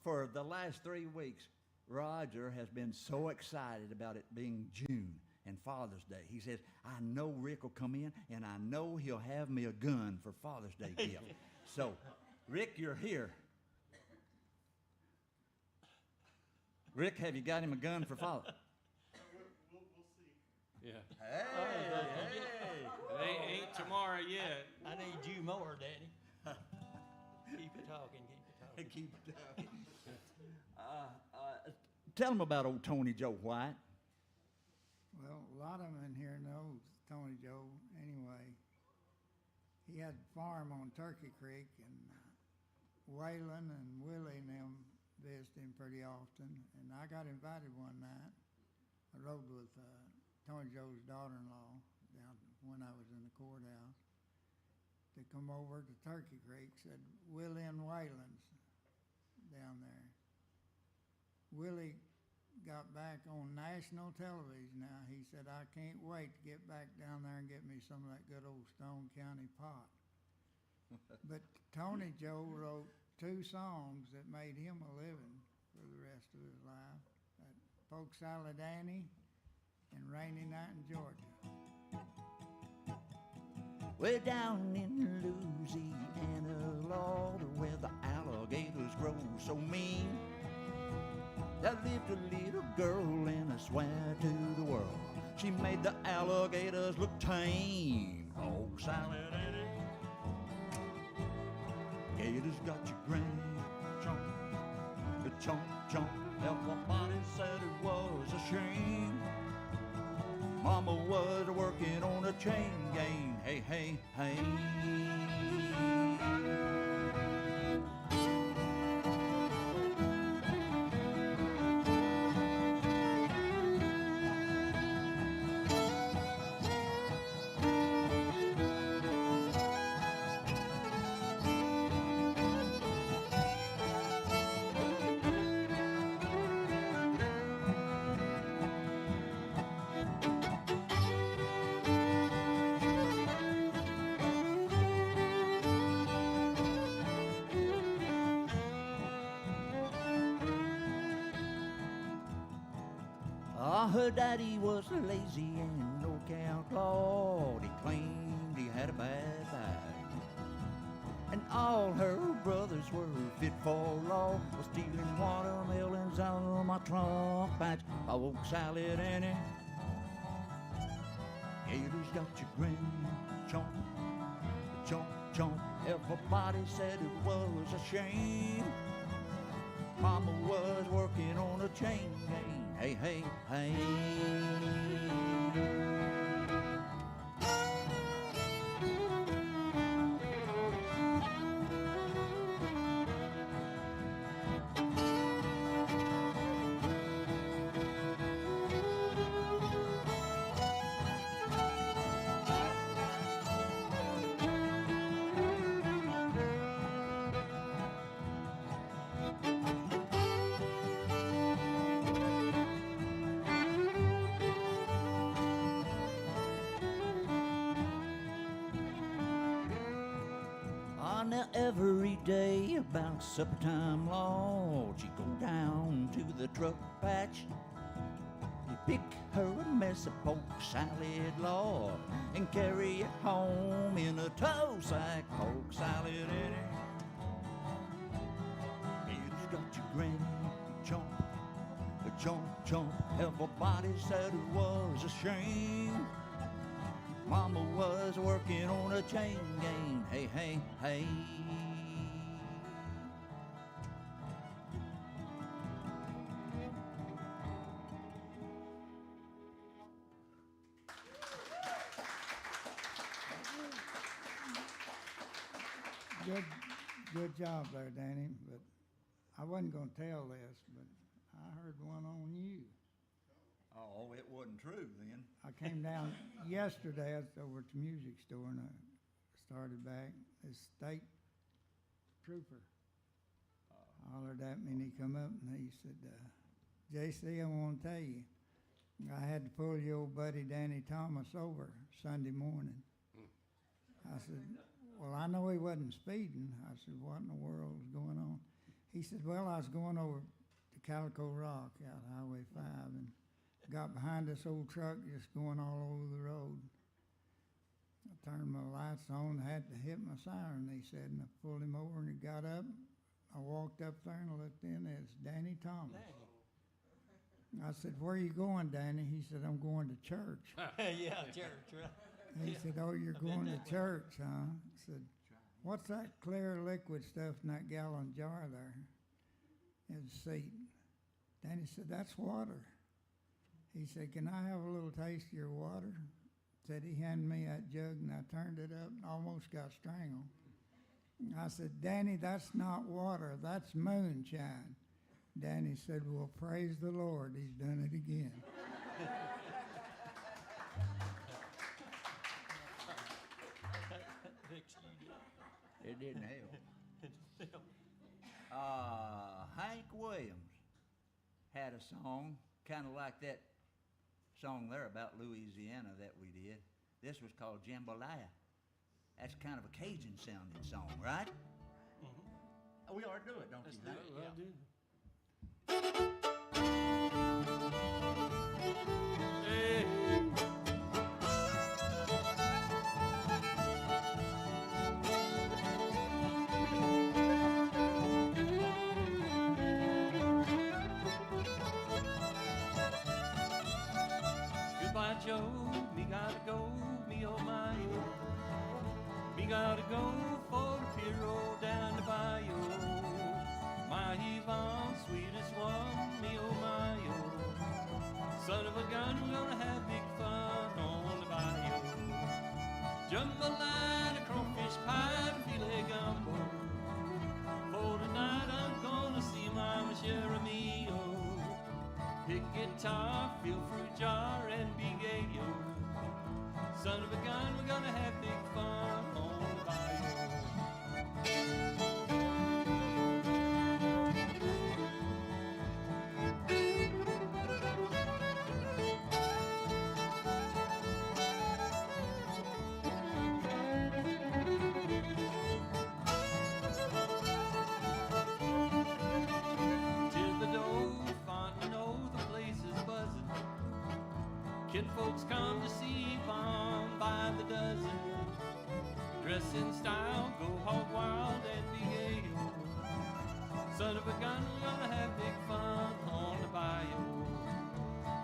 for the last 3 weeks, Roger has been so excited about it being June and Father's Day. He says, I know Rick will come in, and I know he'll have me a gun for Father's Day gift. So, Rick, you're here. Rick, have you got him a gun for Father? We'll see. Yeah. Hey. It ain't tomorrow yet. I need you more, Daddy. Keep it talking, keep it talking. Keep it talking. Tell them about old Tony Joe White. Well, a lot of them in here knows Tony Joe anyway. He had a farm on Turkey Creek, and Waylon and Willie and them visited him pretty often. And I got invited one night. I rode with Tony Joe's daughter-in-law down when I was in the courthouse to come over to Turkey Creek. Said Willie and Waylon's down there. Willie got back on national television now. He said, I can't wait to get back down there and get me some of that good old Stone County pot. But Tony Joe wrote 2 songs that made him a living for the rest of his life. Polk Salad Annie and Rainy Night in Georgia. Way down in Louisiana, Lord, where the alligators grow so mean. There lived a little girl and I swear to the world, she made the alligators look tame. Oh, Sally Daddy, gators got your granny. Chomp, the chomp, chomp. Everybody said it was a shame. Mama was working on a chain gang. Hey, hey, hey. Her daddy was lazy and no count Lord. He claimed he had a bad back, and all her brothers were fit for law, was stealing watermelons out of my trunk patch. Oh, Sally Danny, gators got your granny. Chomp, chomp, chomp. Everybody said it was a shame. Mama was working on a chain gang. Hey, hey, hey. Now every day about supper time, Lord, she'd go down to the truck patch. He'd pick her a mess of pork salad, Lord, and carry it home in a tow sack. Pork salad in it. It's got your granny. Chomp, chomp, chomp. Everybody said it was a shame. Mama was working on a chain gang. Hey, hey, hey. Good job there, Danny. But I wasn't going to tell this, but I heard one on you. Oh, it wasn't true then. I came down yesterday. I was over at the music store and I started back. This state trooper hollered at me and he come up and he said, JC, I want to tell you, I had to pull your old buddy Danny Thomas over Sunday morning. I said, well, I know he wasn't speeding. I said, what in the world was going on? He said, well, I was going over to Calico Rock out Highway 5 and got behind this old truck just going all over the road. I turned my lights on, had to hit my siren, he said, and I pulled him over and he got up. I walked up there and I looked in, it's Danny Thomas. I said, where are you going, Danny? He said, I'm going to church. Yeah, church, right? He said, oh, you're going to church, huh? I said, what's that clear liquid stuff in that gallon jar there in the seat? Danny said, that's water. He said, can I have a little taste of your water? Said he handed me that jug and I turned it up and almost got strangled. I said, Danny, that's not water, that's moonshine. Danny said, well, praise the Lord, he's done it again. It didn't help. Hank Williams had a song kind of like that song there about Louisiana that we did. This was called Jambalaya. That's kind of a Cajun sounding song, right? Mm-hmm. We ought to do it, don't you think? Well, do. Hey. me gotta go, me oh my oh. Me gotta go for the Piro down the bayou. My Yvonne, sweetest one, me oh my oh. Son of a gun, we're gonna have big fun on the bayou. Jambalaya, crawfish pie, filet gumbo. For tonight I'm gonna see Mama Jeremio. Pick guitar, fill fruit jar, and be gay, yo. Son of a gun, we're gonna have big fun on the bayou. Till the door, Fontaine, know the place is buzzing. Kid folks come to see Yvonne by the dozen. Dress in style, go hog wild and be gay. Son of a gun, we're gonna have big fun on the bayou.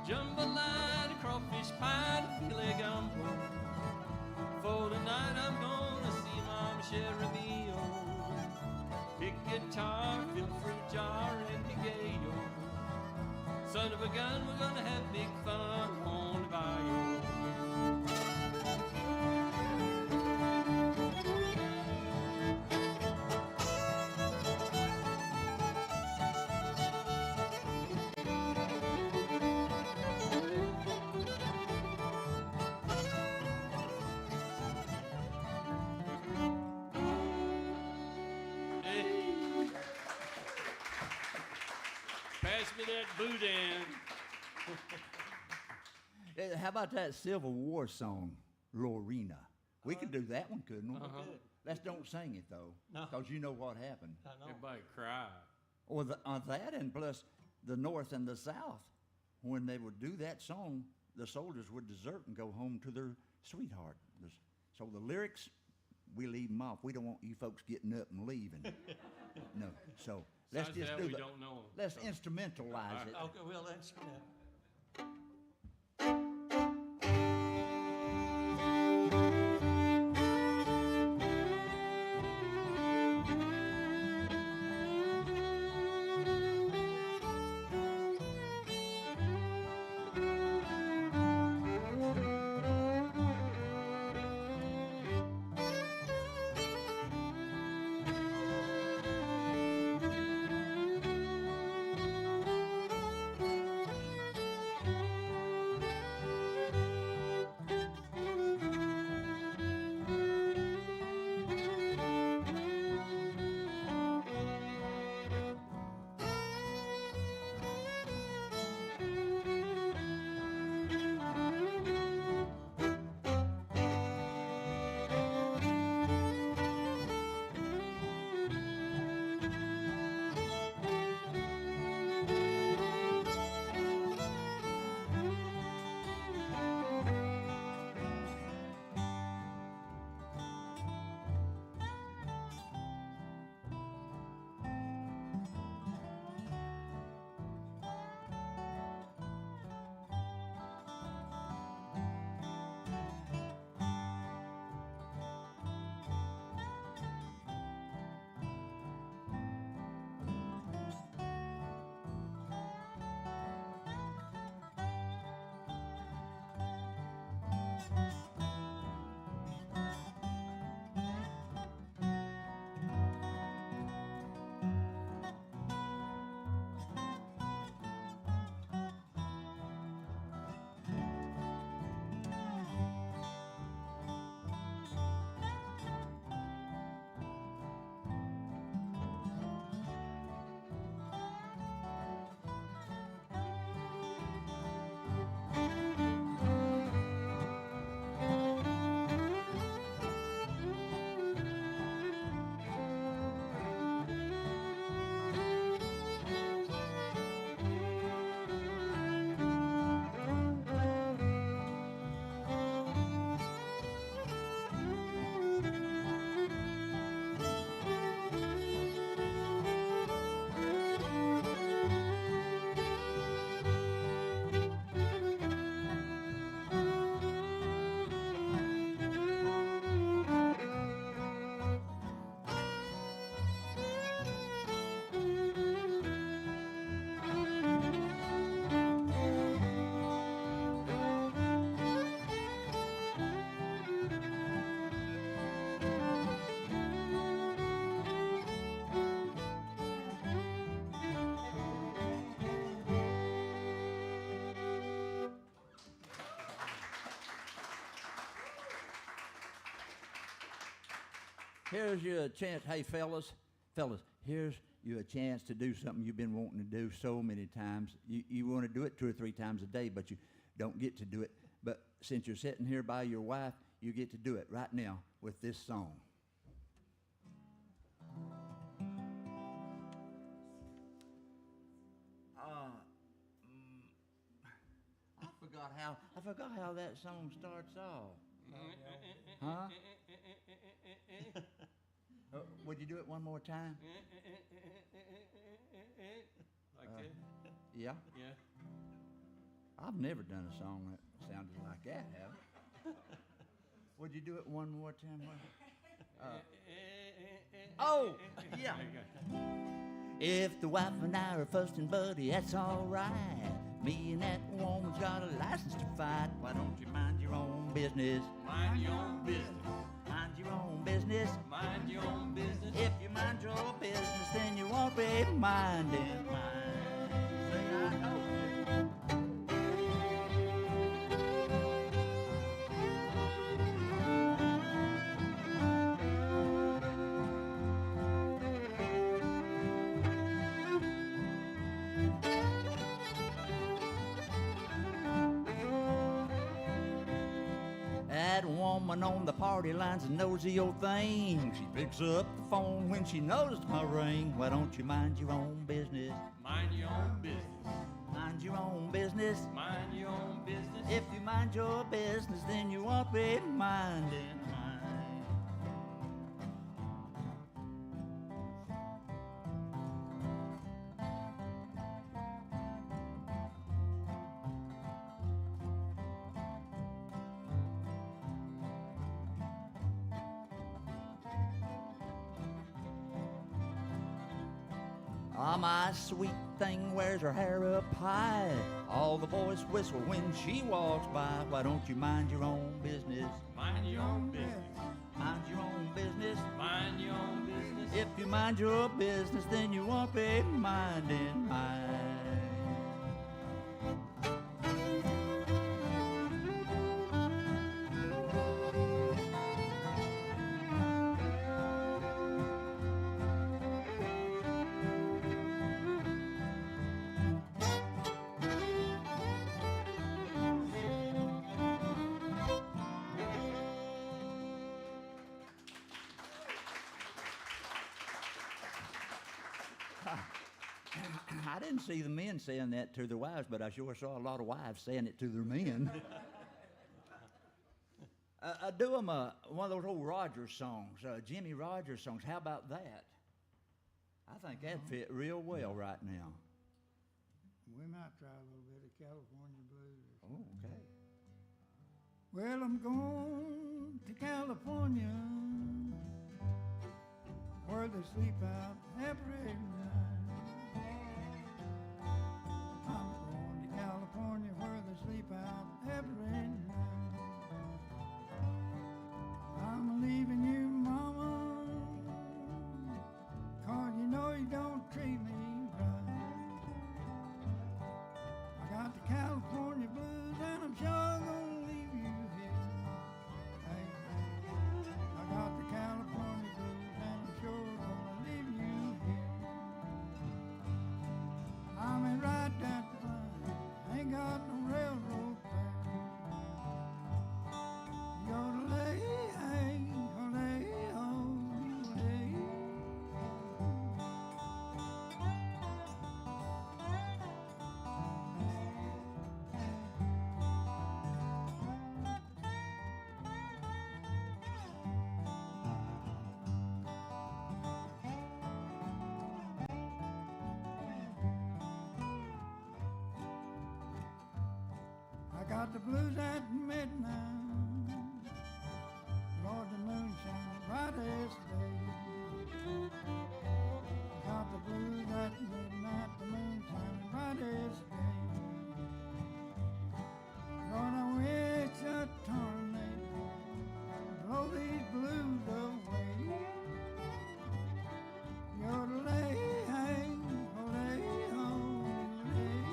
Jambalaya, crawfish pie, filet gumbo. For tonight I'm gonna see Mama Jeremio. Pick guitar, fill fruit jar, and be gay. Son of a gun, we're gonna have big fun on the bayou. Hey. Pass me that boudin. How about that Civil War song, Lorena? We could do that one, couldn't we? Let's don't sing it though, No. because you know what happened. I know. Everybody cry. Or on that, and plus the North and the South, when they would do that song, the soldiers would desert and go home to their sweetheart. So the lyrics, we leave them off. We don't want you folks getting up and leaving. No. So let's Besides just that, do we the. don't know 'em, Let's so. instrumentalize it. Okay, well, that's. Here's your chance. Hey, fellas, here's you a chance to do something you've been wanting to do so many times. You want to do it 2 or 3 times a day, but you don't get to do it. But since you're sitting here by your wife, you get to do it right now with this song. I forgot how that song starts off. Huh? Would you do it one more time? Like that? Yeah. Yeah. I've never done a song that sounded like that, have I? Would you do it one more time? Oh, yeah. If the wife and I are fussing, buddy, that's all right. Me and that woman's got a license to fight. Why don't you mind your own business? Mind your own business. Mind your own business. Mind your own business. If you mind your business, then you won't be minding mine. Say I know. That woman on the party line's a nosy old thing. She picks up the phone when she knows my ring. Why don't you mind your own business? Mind your own business. Mind your own business. Mind your own business. If you mind your business, then you won't be minding mine. Ah, my sweet thing wears her hair up high. All the boys whistle when she walks by. Why don't you mind your own business? Mind your own business. Mind your own business. Mind your own business. If you mind your business, then you won't be minding mine. I didn't see the men saying that to their wives, but I sure saw a lot of wives saying it to their men. Do them one of those old Rogers songs, Jimmy Rogers songs. How about that? I think that'd fit real well right now. We might try a little bit of California blues. Oh, okay. Well, I'm going to California, where they sleep out every night. I'm going to California, where they sleep out every night. I'm leaving you, mama, 'cause you know you don't treat me right. I got the California blues, and I'm sure gonna leave you here. Hey, hey. I got the California blues, and I'm sure gonna leave you here. I'm in right down the line, ain't got no railroad fare. Yodelay, hey, yodelay, oh, yodelay. I got the blues at midnight. Lord, the moon shines bright as day. Got the blues at midnight, the moon shines bright as day. Lord, I wish a tornado blow these blues away. Yodelay, hey, yodelay, oh, yodelay.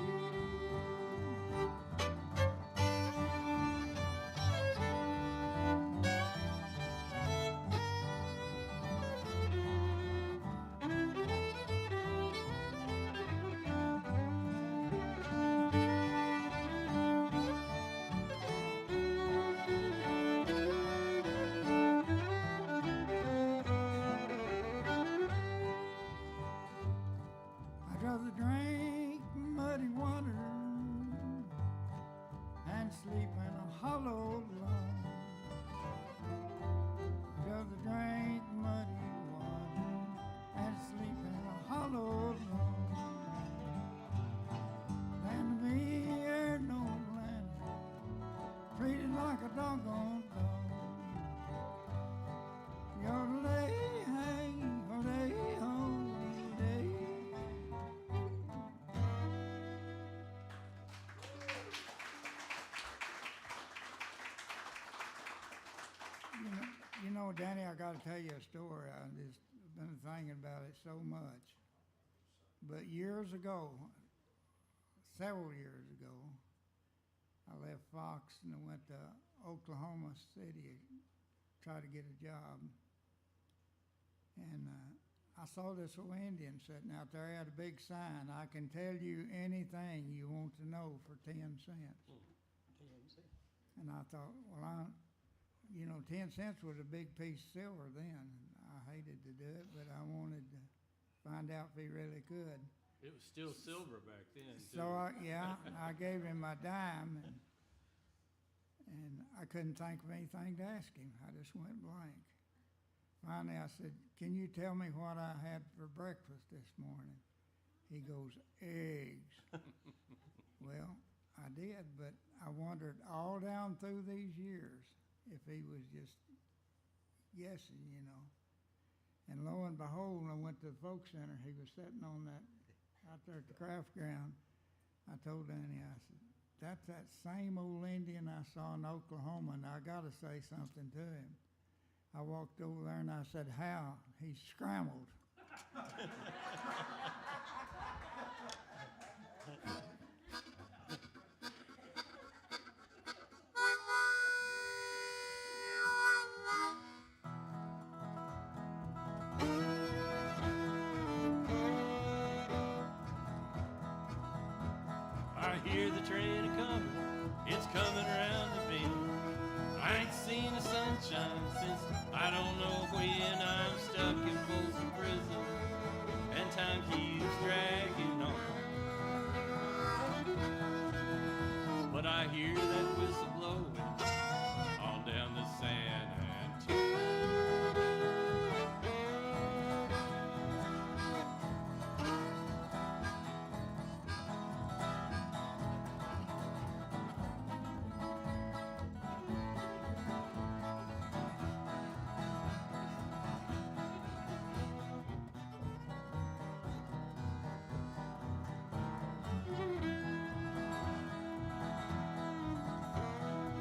like a doggone dog. Yodelay, hey, hoday, hoday. You know, Danny, I got to tell you a story. I just been thinking about it so much. But years ago, several years ago, I left Fox and I went to Oklahoma City to try to get a job. And I saw this old Indian sitting out there. He had a big sign, I can tell you anything you want to know for 10 cents. And I thought, well, 10 cents was a big piece of silver then. I hated to do it, but I wanted to find out if he really could. It was still silver back then, too. So I gave him my dime, and I couldn't think of anything to ask him. I just went blank. Finally, I said, "Can you tell me what I had for breakfast this morning?" He goes, "Eggs." Well, I did, but I wondered all down through these years if he was just guessing, And lo and behold, I went to the folk center. He was sitting on that out there at the craft ground. I told Danny, I said, "That's that same old Indian I saw in Oklahoma, and I got to say something to him." I walked over there and I said, "How?" He scrambled. I hear the train a-comin', it's coming around the bend. I ain't seen the sunshine since I don't know when. I'm stuck in Possum prison, and time keeps dragging on. But I hear that whistle blowing on down the San Antonio.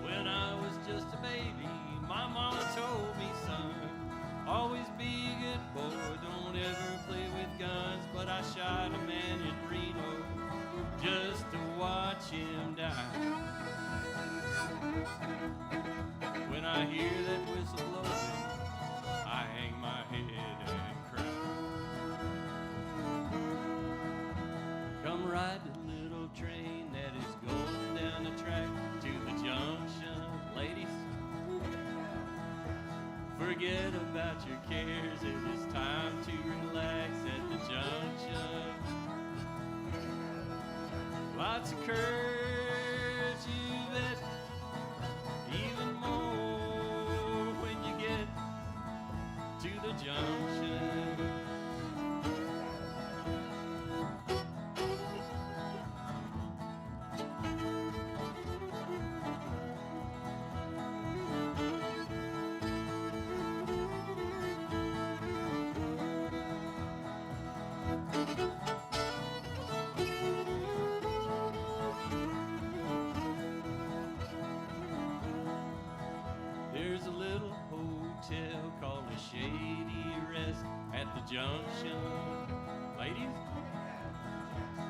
When I was just a baby, my mama told me, "Son, always be a good boy, don't ever play with guns." But I shot a man in Reno just to watch him die. When I hear that whistle blowing, I hang my head and cry. Come ride the little train that is going down the track to the junction, ladies. Forget about your cares, it is time to relax at the junction. Lots of curves, you bet, even more when you get to the junction. There's a little hotel called the Shady Rest at the junction. Ladies,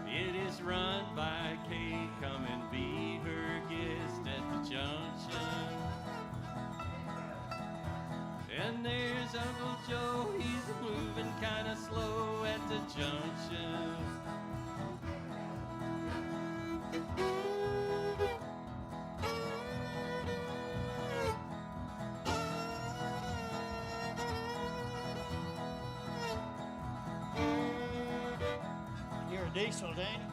it is run by Kate. Come and be her guest at the junction. And there's Uncle Joe, he's moving kind of slow at the junction. You're a diesel, Danny.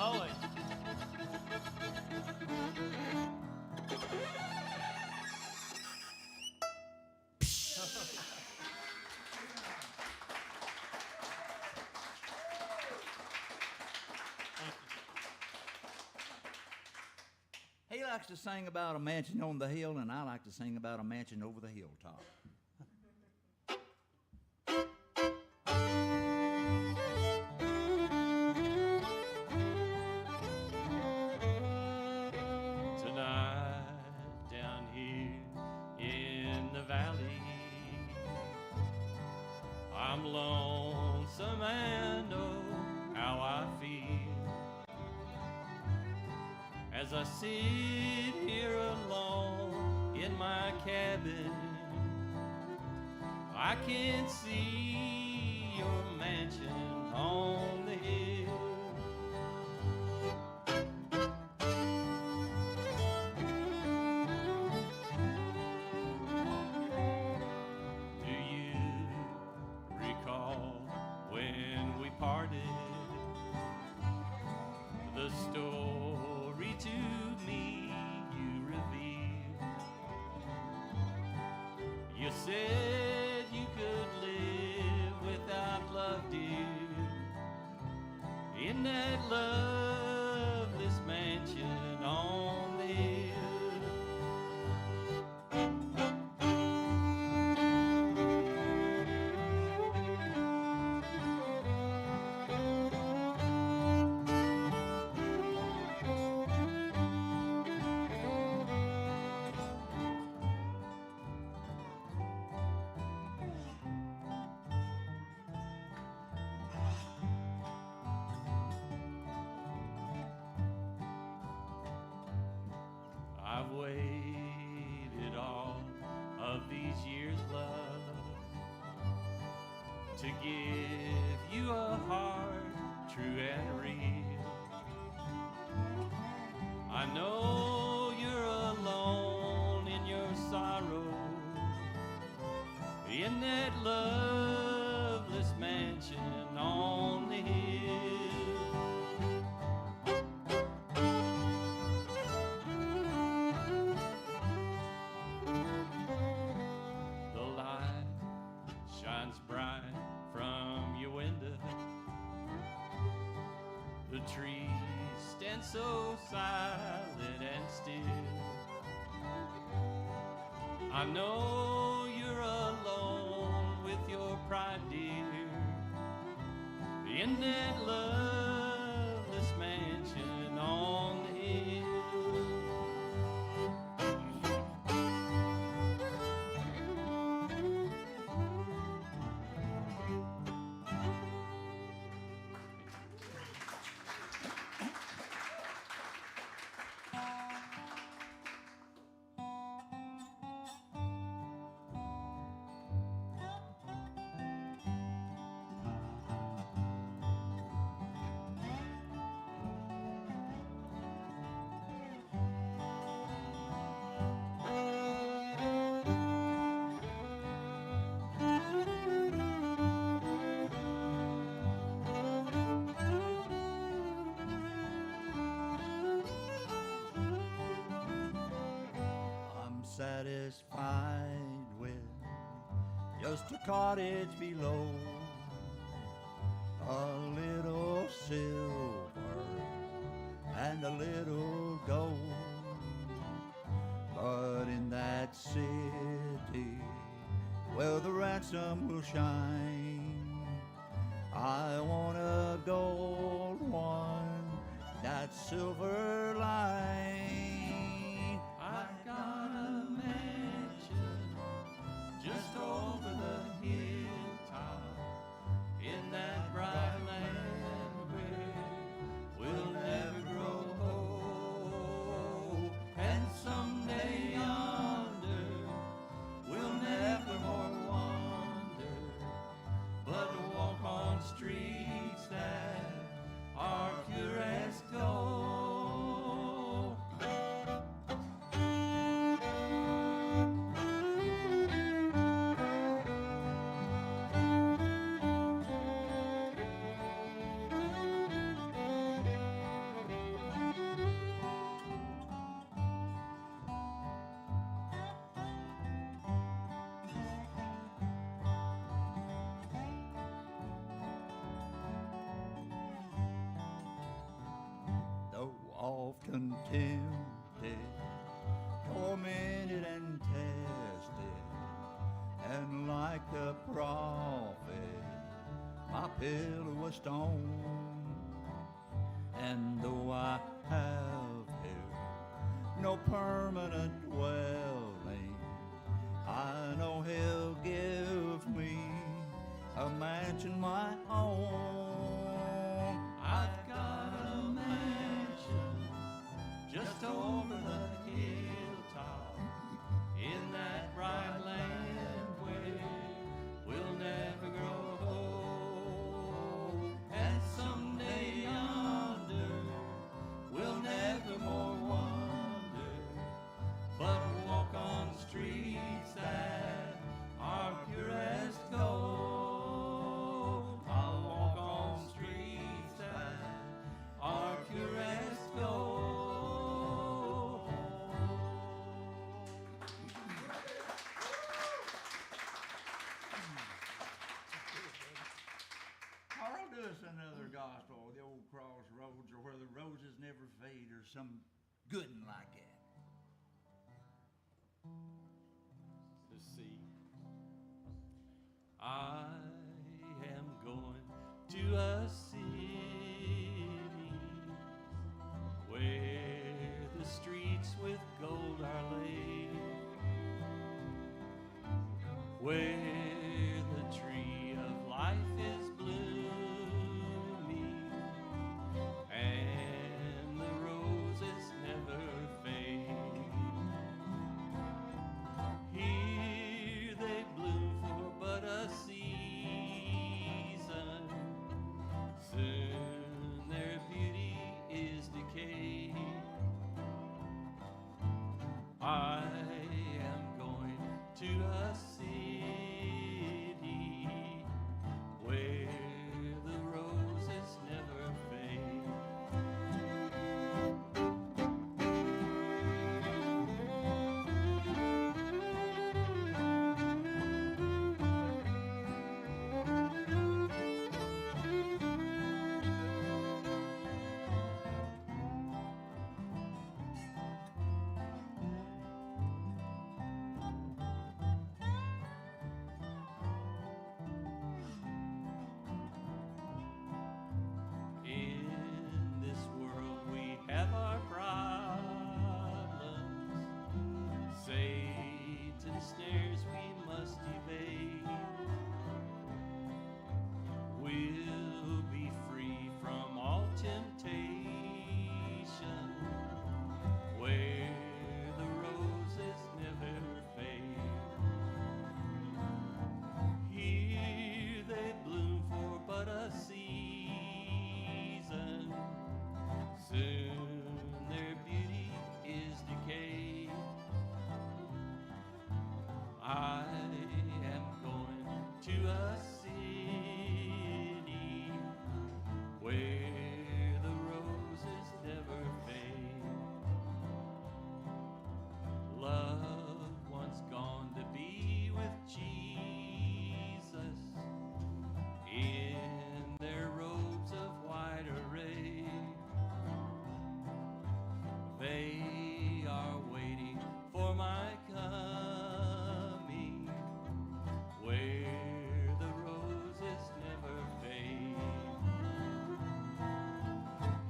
Blow it. He likes to sing about a mansion on the hill, and I like to sing about a mansion over the hilltop. Tonight, down here in the valley, I'm lonesome and oh, how I feel as I sit here alone in my cabin. I can see your mansion on the hill. Do you recall when we parted? The story to me you revealed. You said you could live without love, dear, in that loveless mansion on the hill. I've waited all of these years, love, to give you a heart true and real. I know you're alone in your sorrow, in that loveless mansion on the hill. The light shines bright from your window. The trees stand so silent and still. I know you're alone with your pride, dear, in that loveless mansion on the hill. I'm satisfied with just a cottage below, a little silver and a little gold. But in that city where the ransom will shine, I want a gold one, that silver line. I got a mansion just over the hilltop in that bright land where we'll never grow old. And someday yonder we'll never more wander, but walk on streets that are pure as gold. often tempted, tormented and tested, and like the prophet, my pillow was stone. And though I have here no permanent dwelling, I know He'll give me a mansion my own. I've got a mansion just over the hilltop in that bright land where we'll never grow old. And someday yonder we'll never more wander, but walk on streets that are pure as gold. I'll walk on streets that are pure as gold. I'll do us another gospel, the old crossroads, or where the roses never fade, or some good one like that. Let's see. I am going to a city where the streets with gold are laid, where the tree of life is blooming and the roses never fade. Here they bloom for but a season, soon their beauty is decayed. I am going to a city where the roses never fade. In this world we have our problems, Satan's snares we must evade. We'll be free from all temptation, where the roses never fade. Here they bloom for but a season, soon their beauty is decayed. I am going to a city where the roses never fade. Loved ones gone to be with Jesus in their robes of white array. They are waiting for my coming, where the roses never fade.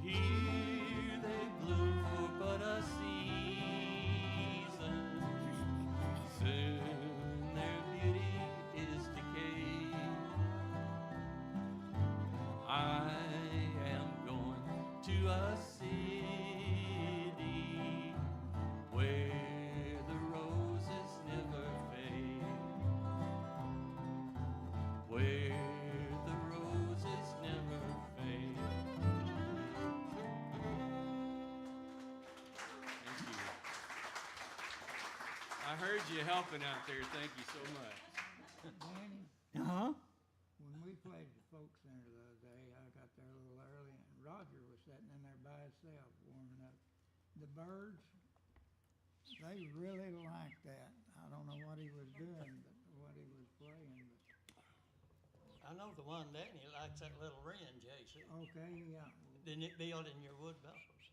Here they bloom for but a season, soon their beauty is decayed. I am going to a city where the roses never fade, where the roses never fade. Thank you. I heard you helping out there. Thank you so much. Danny, Uh-huh. when we played at the folk center the other day, I got there a little early, and Roger was sitting in there by himself warming up. The birds, they really liked that. I don't know what he was doing, but what he was playing. I know the one Danny likes, that little wren, JC. But okay, yeah. Didn't it build in your wood vessels?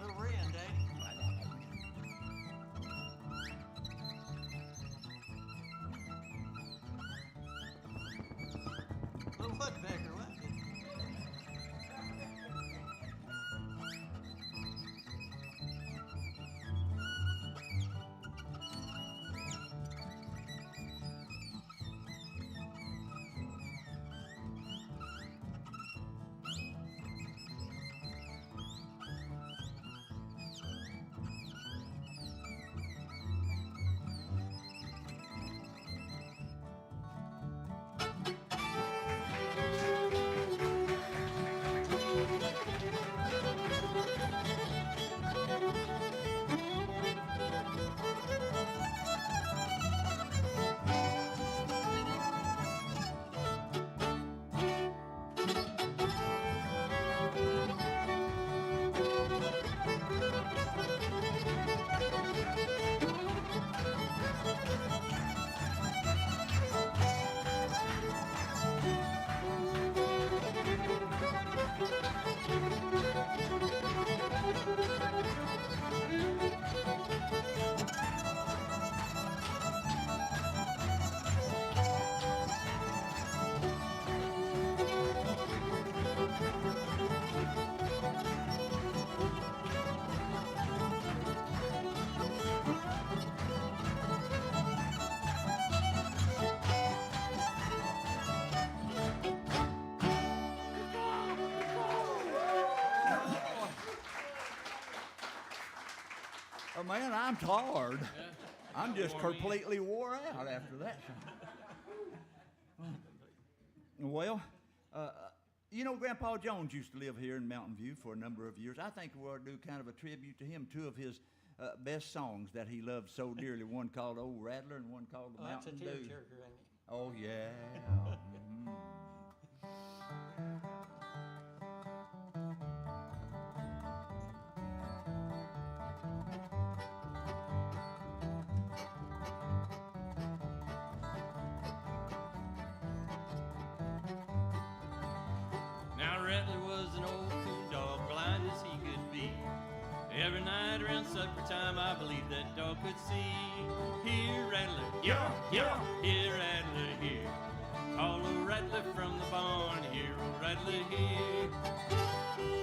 Little Wren, Daddy. Little woodpecker, wasn't it? Oh, man, I'm tired. Yeah. I'm just Wore me. completely wore out after that song. Well, you know, Grandpa Jones used to live here in Mountain View for a number of years. I think we ought to do kind of a tribute to him. Two of his best songs that he loved so dearly, one called Old Rattler and one called The Oh, that's a Mountain Dew. tearjerker, ain't it? Oh, yeah. Mhm. Now Rattler was an old coon dog, blind as he could be. Every night around supper time, I believe that dog could see. Here, Rattler, yeah, yeah. Here, Rattler, here. Call a Rattler from the barn. Here, old Rattler, here.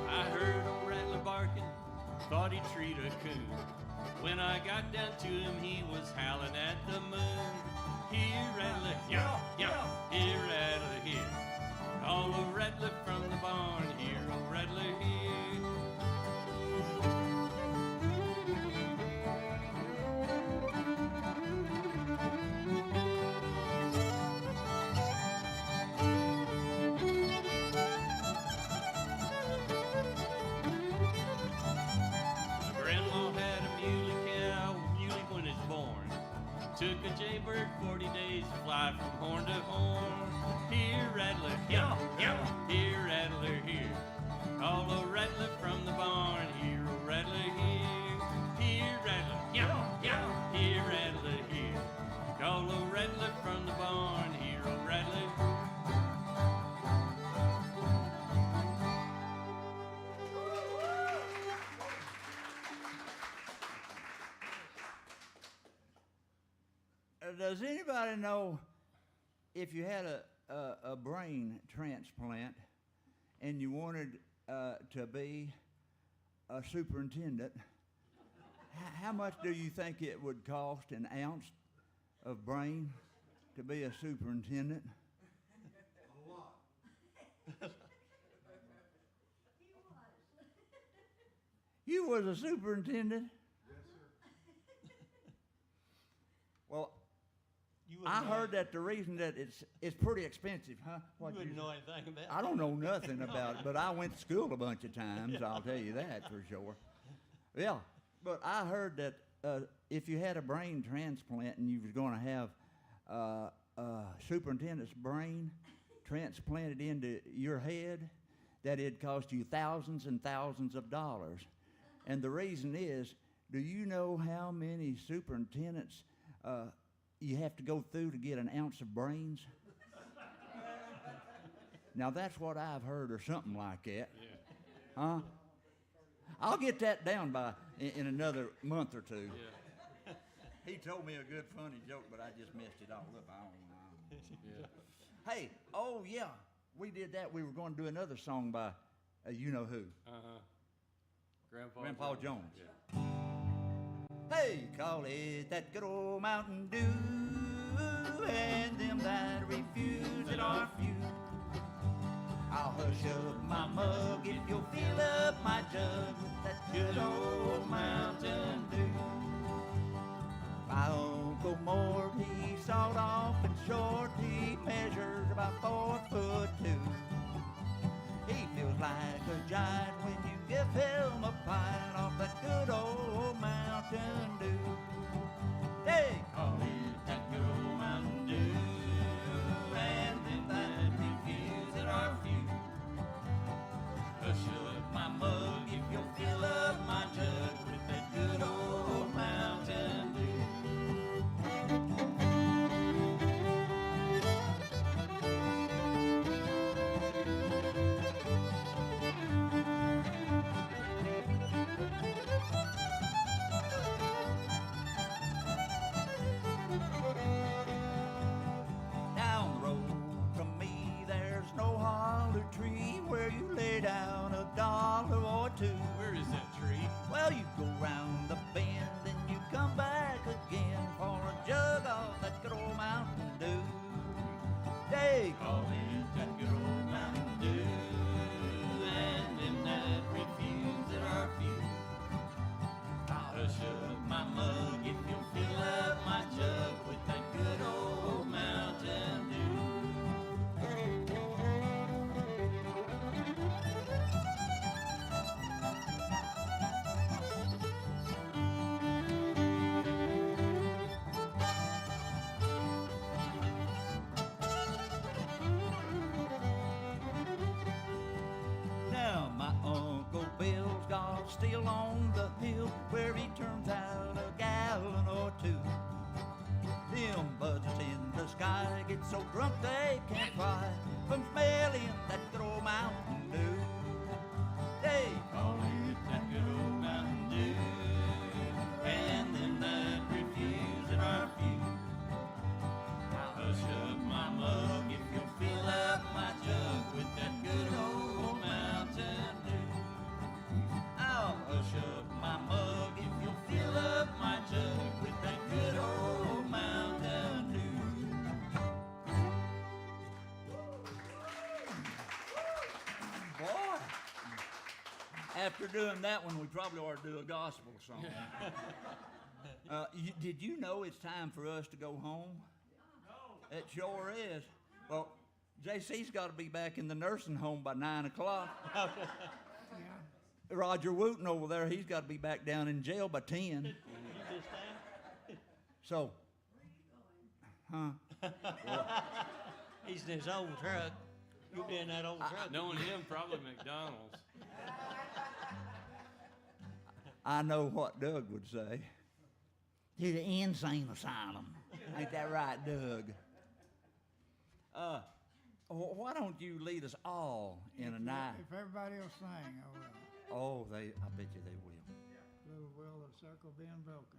I heard old Rattler barking, thought he'd treat a coon. When I got down to him, he was howling at the moon. Here, Rattler, yeah, yeah. Here, Rattler, here. Call a Rattler from the barn. Here, old Rattler, here. Grandma had a muley cow, muley when it's born. Took took a jaybird 40 days to fly from horn to horn. Here, rattler, yeah, yeah. Here, rattler, here. Call a rattler from the barn. Here, a rattler, here. Here, rattler, yeah, yeah. Here, rattler, here. Call a rattler from the barn. Here, a rattler. Does anybody know if you had a brain transplant and you wanted to be a superintendent, how much do you think it would cost an ounce of brain to be a superintendent? A lot. You was a superintendent? Yes, sir. Well, You wouldn't I know heard that the reason that it's pretty expensive, huh? You What wouldn't you- know anything about I don't know nothing about it, but I went to school a bunch of times, I'll tell you that for sure. Yeah, but I heard that if you had a brain transplant and you was going to have superintendent's brain transplanted into your head, that it'd cost you thousands and thousands of dollars. And the reason is, do you know how many superintendents you have to go through to get an ounce of brains? Now that's what I've heard, or something like that. Yeah. Huh? I'll get that down in another month or two. Yeah. He told me a good funny joke, but I just messed it all up. I don't know. Yeah. Hey, oh yeah, we did that. We were going to do another song by you know who. Grandpa Jones. Yeah. Hey, call it that good old Mountain Dew, and them that refuse it are few. I'll hush up my mug if you'll fill up my jug with that good old Mountain Dew. My Uncle Mort, he's sawed off and short, he measures about 4'2". He feels like a giant when you give him a pint off that good old Mountain Dew. They call it that good old Mountain Dew, and them that refuse it are few. Hush up my mug if you'll fill up my jug with that good old Mountain Dew. Down the road from me, there's no holler tree where you lay down $1 or two. Where is that tree? Well, you go round the bend, then you come back again for a jug of that good old Mountain Dew. They call it that good old Mountain Dew, and them that refuse it are few. I'll hush up my mug if you'll fill up my jug with that good old Mountain Dew. Now my Uncle Bill's got still on the hill where he turns out a gallon or two. Them buzzards in the sky get so drunk they can't fly from smelling that good old Mountain Dew. They call it that good old Mountain Dew, and them that refuse it are few. I'll hush up my mug if you'll fill up my jug with that good old Mountain Dew. I'll hush up my mug if you'll fill up my jug with that good old Mountain Dew. Boy, after doing that one, we probably ought to do a gospel song. Did you know it's time for us to go home? No. It sure is. Well, JC's got to be back in the nursing home by 9 o'clock. Roger Wooten over there, he's got to be back down in jail by 10. So, Huh? He's in his old truck. You'll be in that old truck. Knowing him, probably McDonald's. I know what Doug would say. To the insane asylum. Ain't that right, Doug? Why don't you lead us all in a night? If everybody will sing, I will. Oh, I bet you they will. Little will the circle being broken.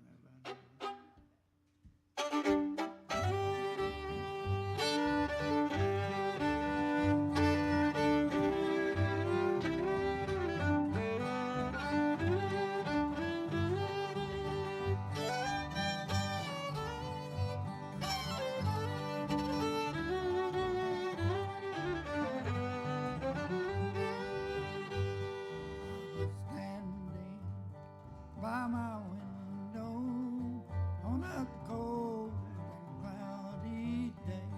Standing by my window on a cold and cloudy day,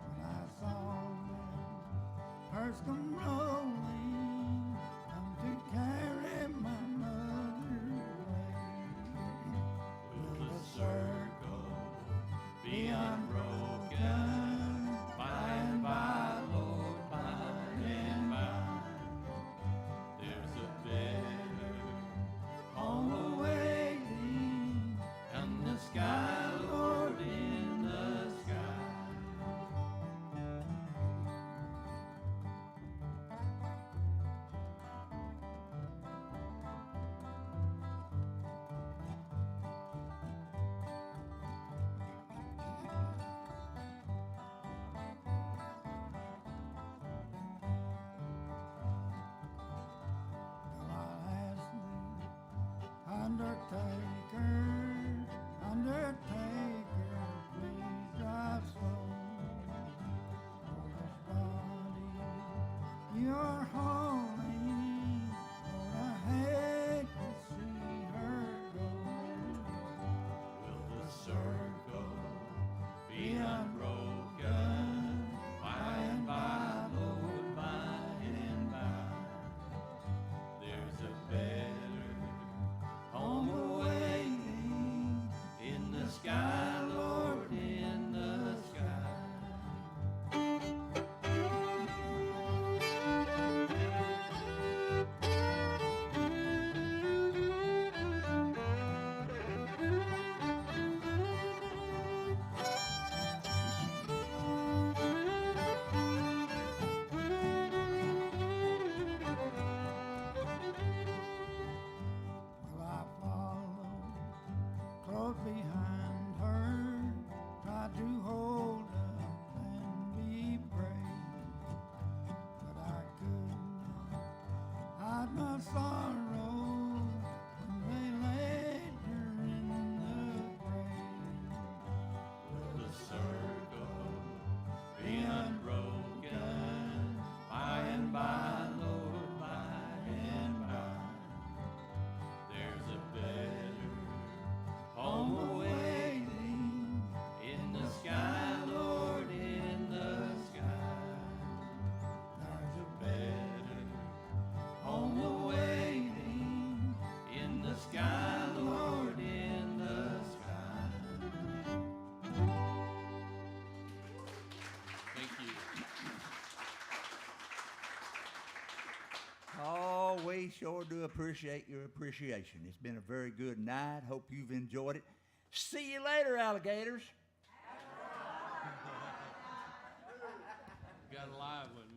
when I saw them first come rolling, come to carry my mother away. Will the circle be unbroken by and by, Lord, by and by? There's a better On the waiting, in the sky, Lord, in the sky. I'll ask the undertaker, undertaker, please drive slow. For this body you're holding, Lord, I hate to see her go. Will the circle be unbroken by and by, Lord, by and by? There's a better home awaiting in the sky, Lord, in the sky. Well, I followed close behind her, tried to hold up and be brave, but I could not hide my sorrow when they laid her in the grave. Will the circle be unbroken by and by, Lord, by and by? There's a better home awaiting in the sky, Lord, in the sky. There's a better home awaiting in the sky, Lord, in the sky. Thank you. Oh, we sure do appreciate your appreciation. It's been a very good night. Hope you've enjoyed it. See you later, alligators. Got a live one.